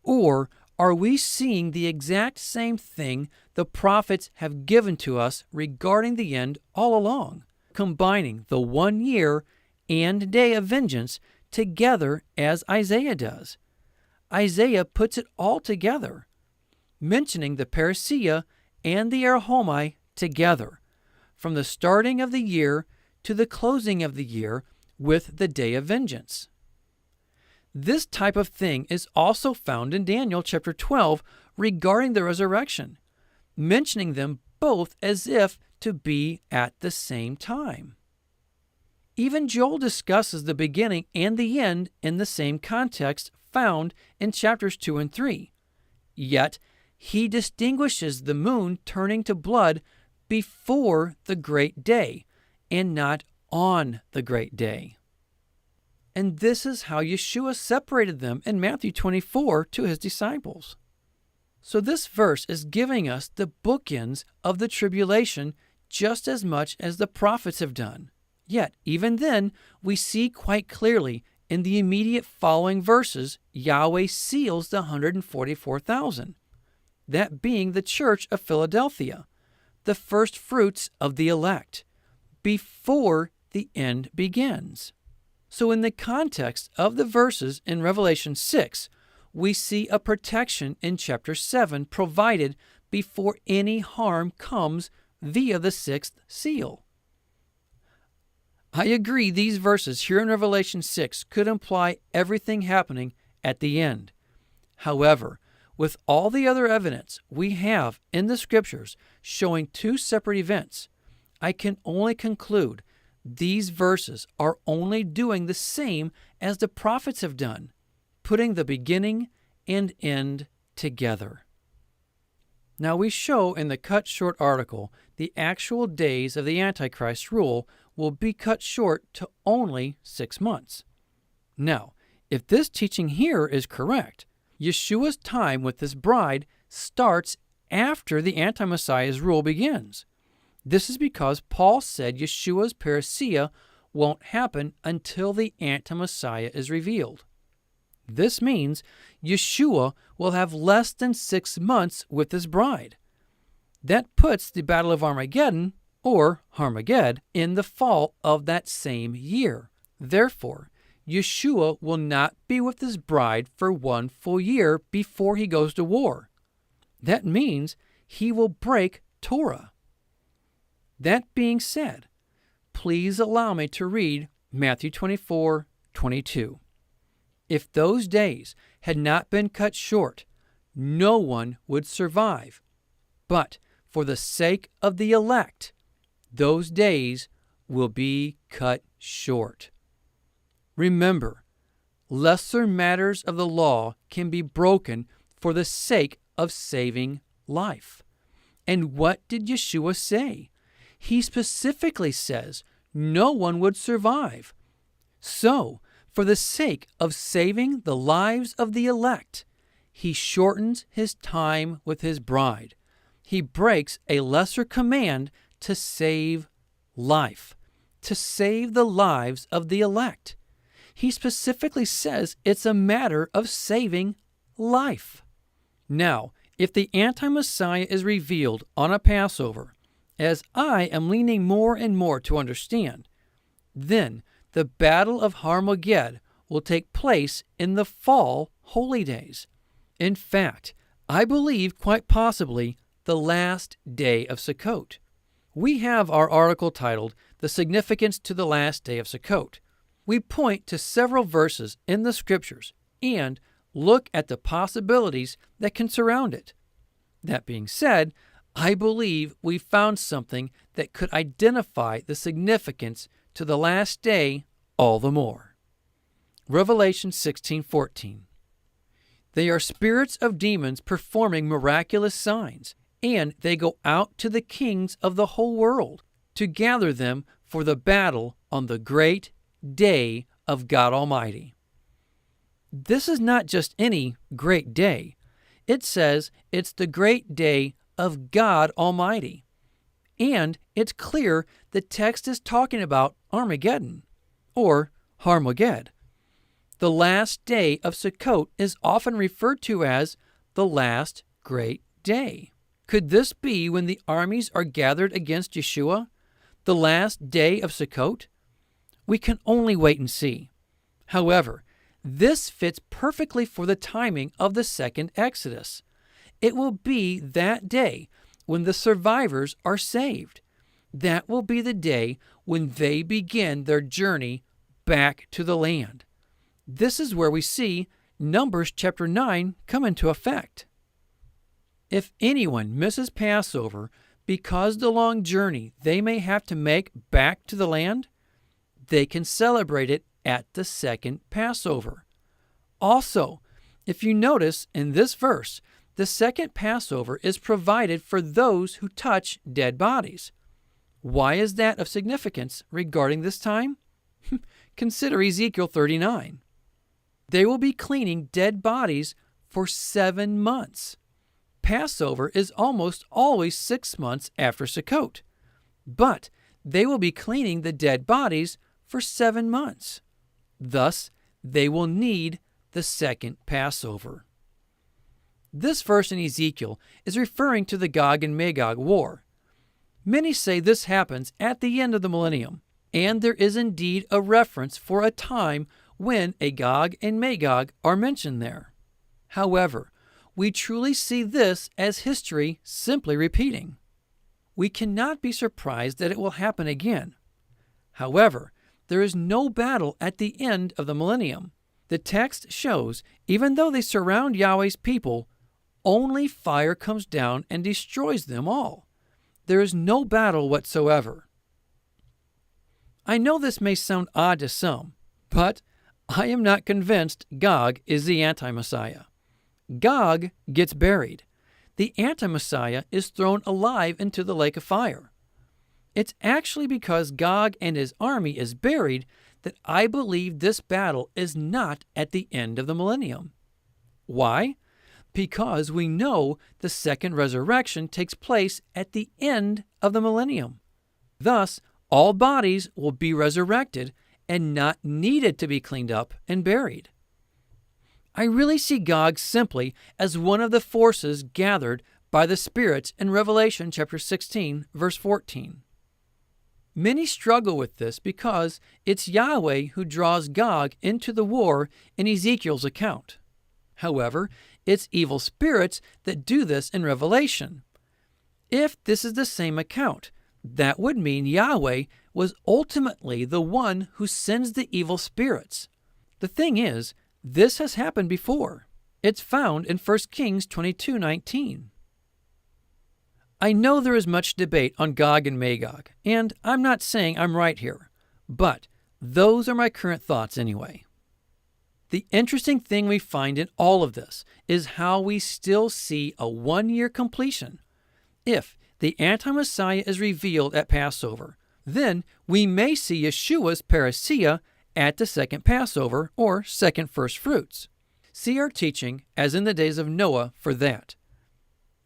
Or are we seeing the exact same thing the prophets have given to us regarding the end all along, combining the 1 year and day of vengeance together as Isaiah does? Isaiah puts it all together, mentioning the Parousia and the Erehomai together, from the starting of the year to the closing of the year with the day of vengeance. This type of thing is also found in Daniel chapter 12 regarding the resurrection, mentioning them both as if to be at the same time. Even Joel discusses the beginning and the end in the same context found in chapters 2 and 3. Yet, he distinguishes the moon turning to blood before the great day and not on the great day. And this is how Yeshua separated them in Matthew 24 to his disciples. So this verse is giving us the bookends of the tribulation just as much as the prophets have done. Yet, even then, we see quite clearly in the immediate following verses, Yahweh seals the 144,000, that being the church of Philadelphia, the first fruits of the elect, before the end begins. So in the context of the verses in Revelation 6, we see a protection in chapter 7 provided before any harm comes via the sixth seal. I agree these verses here in Revelation 6 could imply everything happening at the end. However, with all the other evidence we have in the Scriptures showing two separate events, I can only conclude these verses are only doing the same as the prophets have done, putting the beginning and end together. Now we show in the cut short article the actual days of the Antichrist rule will be cut short to only 6 months. Now, if this teaching here is correct, Yeshua's time with this bride starts after the Anti-Messiah's rule begins. This is because Paul said Yeshua's Parousia won't happen until the Anti-Messiah is revealed. This means Yeshua will have less than 6 months with his bride. That puts the Battle of Armageddon, or Armageddon, in the fall of that same year. Therefore, Yeshua will not be with his bride for 1 full year before he goes to war. That means he will break Torah. That being said, please allow me to read Matthew 24:22. If those days had not been cut short, no one would survive. But for the sake of the elect, those days will be cut short. Remember, lesser matters of the law can be broken for the sake of saving life. And what did Yeshua say? He specifically says no one would survive. So, for the sake of saving the lives of the elect, he shortens his time with his bride. He breaks a lesser command to save life, to save the lives of the elect. He specifically says it's a matter of saving life. Now, if the Anti-Messiah is revealed on a Passover, as I am leaning more and more to understand, then the Battle of Armageddon will take place in the fall holy days. In fact, I believe quite possibly the last day of Sukkot. We have our article titled, The Significance to the Last Day of Sukkot. We point to several verses in the Scriptures and look at the possibilities that can surround it. That being said, I believe we found something that could identify the significance to the last day all the more. Revelation 16:14. They are spirits of demons performing miraculous signs, and they go out to the kings of the whole world to gather them for the battle on the great day of God Almighty. This is not just any great day. It says it's the great day of God Almighty. And it's clear the text is talking about Armageddon, or Armageddon. The last day of Sukkot is often referred to as the last great day. Could this be when the armies are gathered against Yeshua, the last day of Sukkot? We can only wait and see. However, this fits perfectly for the timing of the second Exodus. It will be that day when the survivors are saved. That will be the day when they begin their journey back to the land. This is where we see Numbers chapter 9 come into effect. If anyone misses Passover because the long journey they may have to make back to the land, they can celebrate it at the second Passover. Also, if you notice in this verse, the second Passover is provided for those who touch dead bodies. Why is that of significance regarding this time? Consider Ezekiel 39. They will be cleaning dead bodies for 7 months. Passover is almost always 6 months after Sukkot, but they will be cleaning the dead bodies for 7 months. Thus, they will need the second Passover. This verse in Ezekiel is referring to the Gog and Magog war. Many say this happens at the end of the millennium, and there is indeed a reference for a time when a Gog and Magog are mentioned there. However, we truly see this as history simply repeating. We cannot be surprised that it will happen again. However, there is no battle at the end of the millennium. The text shows, even though they surround Yahweh's people, only fire comes down and destroys them all. There is no battle whatsoever. I know this may sound odd to some, but I am not convinced Gog is the anti-Messiah. Gog gets buried. The anti-Messiah is thrown alive into the lake of fire. It's actually because Gog and his army is buried that I believe this battle is not at the end of the millennium. Why? Because we know the second resurrection takes place at the end of the millennium. Thus, all bodies will be resurrected and not needed to be cleaned up and buried. I really see Gog simply as one of the forces gathered by the spirits in Revelation chapter 16, verse 14. Many struggle with this because it's Yahweh who draws Gog into the war in Ezekiel's account. However, it's evil spirits that do this in Revelation. If this is the same account, that would mean Yahweh was ultimately the one who sends the evil spirits. The thing is, this has happened before. It's found in 1 Kings 22:19. I know there is much debate on Gog and Magog, and I'm not saying I'm right here, but those are my current thoughts anyway. The interesting thing we find in all of this is how we still see a 1-year completion. If the anti-Messiah is revealed at Passover, then we may see Yeshua's Parousia at the second Passover or second first fruits. See our teaching as in the days of Noah for that.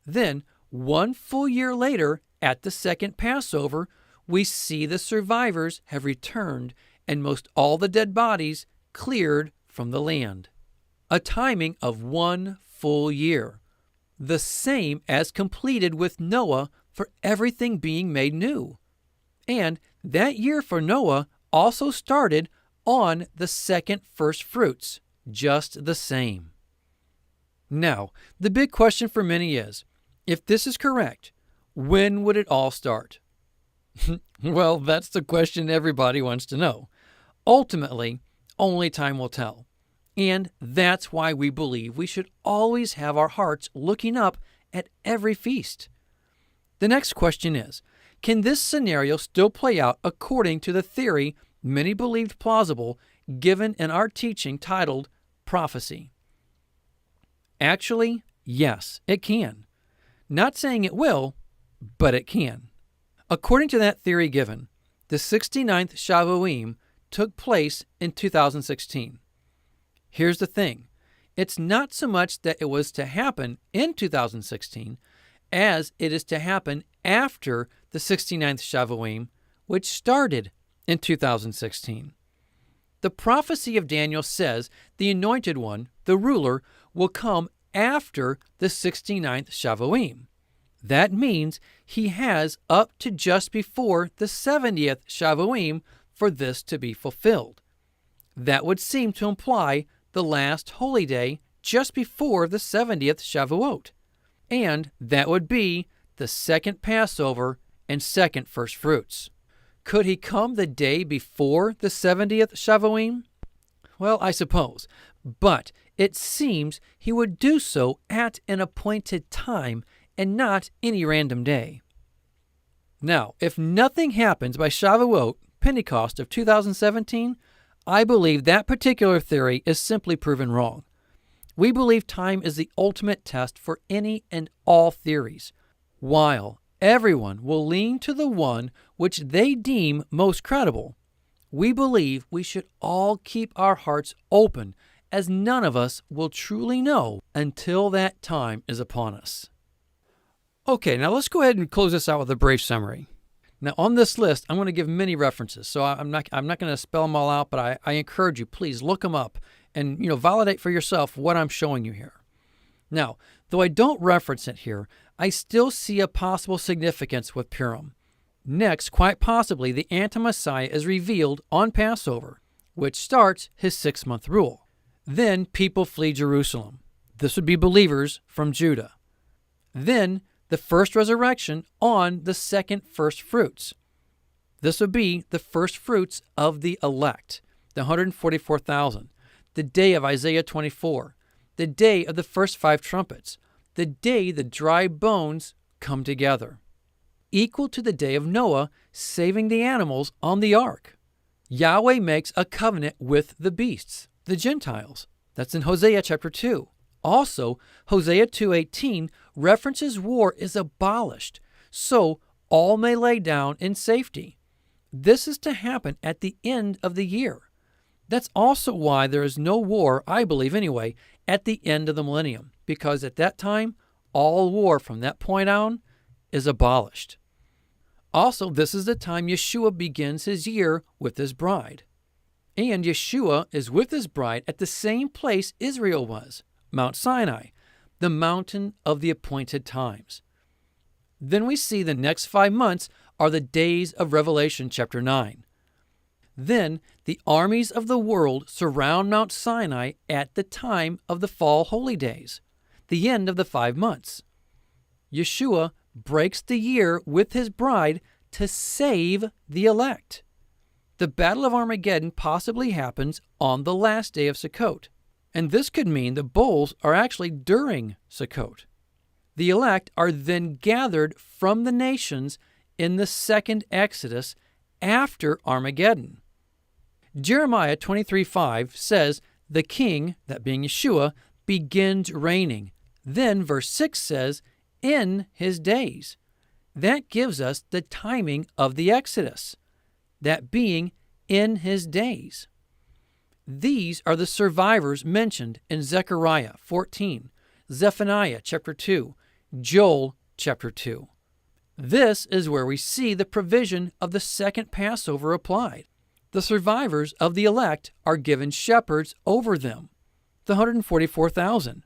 Then, 1 full year later, at the second Passover, we see the survivors have returned and most all the dead bodies cleared from the land. A timing of 1 full year, the same as completed with Noah for everything being made new. And that year for Noah also started on the second first fruits, just the same. Now, the big question for many is, if this is correct, when would it all start? Well, that's the question everybody wants to know. Ultimately, only time will tell. And that's why we believe we should always have our hearts looking up at every feast. The next question is, can this scenario still play out according to the theory many believed plausible given in our teaching titled Prophecy? Actually, yes, it can. Not saying it will, but it can. According to that theory given, the 69th Shavuim took place in 2016. Here's the thing. It's not so much that it was to happen in 2016 as it is to happen after the 69th Shavuim, which started in 2016. The prophecy of Daniel says the Anointed One, the ruler, will come after the 69th Shavuim. That means he has up to just before the 70th Shavuim for this to be fulfilled. That would seem to imply the last holy day just before the 70th Shavuot. And that would be the second Passover and second first fruits. Could he come the day before the 70th Shavuim? Well, I suppose. But it seems he would do so at an appointed time and not any random day. Now, if nothing happens by Shavuot, Pentecost of 2017, I believe that particular theory is simply proven wrong. We believe time is the ultimate test for any and all theories, while everyone will lean to the one which they deem most credible. We believe we should all keep our hearts open, as none of us will truly know until that time is upon us. Okay, now let's go ahead and close this out with a brief summary. Now, on this list, I'm going to give many references, so I'm not going to spell them all out, but I encourage you, please look them up and validate for yourself what I'm showing you here. Now, though I don't reference it here, I still see a possible significance with Purim. Next, quite possibly, the anti-Messiah is revealed on Passover, which starts his 6-month rule. Then people flee Jerusalem. This would be believers from Judah. Then the first resurrection on the second first fruits. This would be the first fruits of the elect, the 144,000, the day of Isaiah 24, the day of the first 5 trumpets, the day the dry bones come together, equal to the day of Noah saving the animals on the ark. Yahweh makes a covenant with the beasts, the Gentiles. That's in Hosea chapter 2. Also, Hosea 2:18 references war is abolished, so all may lay down in safety. This is to happen at the end of the year. That's also why there is no war, I believe anyway, at the end of the millennium, because at that time, all war from that point on is abolished. Also, this is the time Yeshua begins his year with his bride. And Yeshua is with his bride at the same place Israel was, Mount Sinai, the mountain of the appointed times. Then we see the next 5 months are the days of Revelation chapter 9. Then the armies of the world surround Mount Sinai at the time of the fall holy days, the end of the 5 months. Yeshua breaks the year with his bride to save the elect. The Battle of Armageddon possibly happens on the last day of Sukkot, and this could mean the bowls are actually during Sukkot. The elect are then gathered from the nations in the second Exodus after Armageddon. Jeremiah 23:5 says, the king, that being Yeshua, begins reigning. Then verse 6 says, in his days. That gives us the timing of the Exodus, that being in his days. These are the survivors mentioned in Zechariah 14, Zephaniah chapter 2, Joel chapter 2. This is where we see the provision of the second Passover applied. The survivors of the elect are given shepherds over them, the 144,000.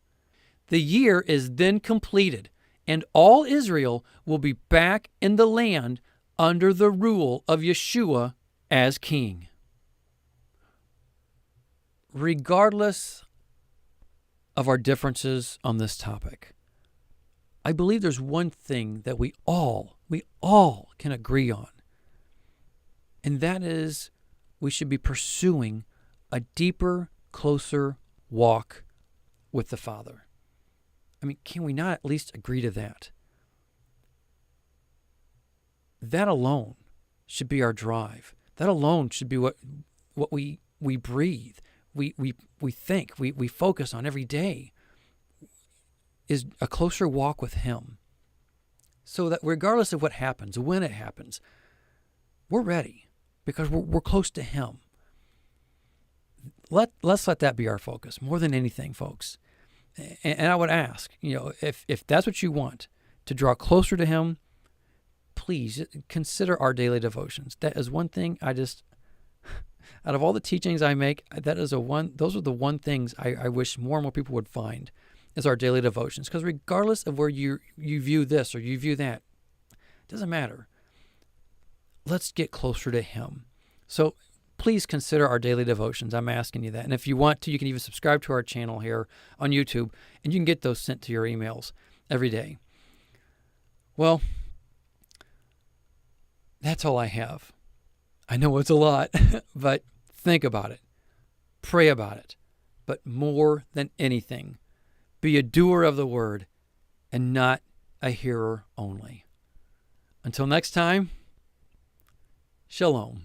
The year is then completed, and all Israel will be back in the land under the rule of Yeshua as king. Regardless of our differences on this topic, I believe there's one thing that we all can agree on, and that is we should be pursuing a deeper, closer walk with the Father. I mean, can we not at least agree to that? That alone should be our drive. That alone should be what we breathe, we think, we focus on every day, is a closer walk with Him. So that regardless of what happens, when it happens, we're ready because we're close to Him. Let's let that be our focus more than anything, folks. And I would ask, if that's what you want, to draw closer to Him, please consider our daily devotions. That is one thing out of all the teachings I make, those are the one things I wish more and more people would find, is our daily devotions. Because regardless of where you view this or you view that, it doesn't matter. Let's get closer to Him. So please consider our daily devotions. I'm asking you that. And if you want to, you can even subscribe to our channel here on YouTube, and you can get those sent to your emails every day. Well, that's all I have. I know it's a lot, but think about it. Pray about it. But more than anything, be a doer of the word and not a hearer only. Until next time, shalom.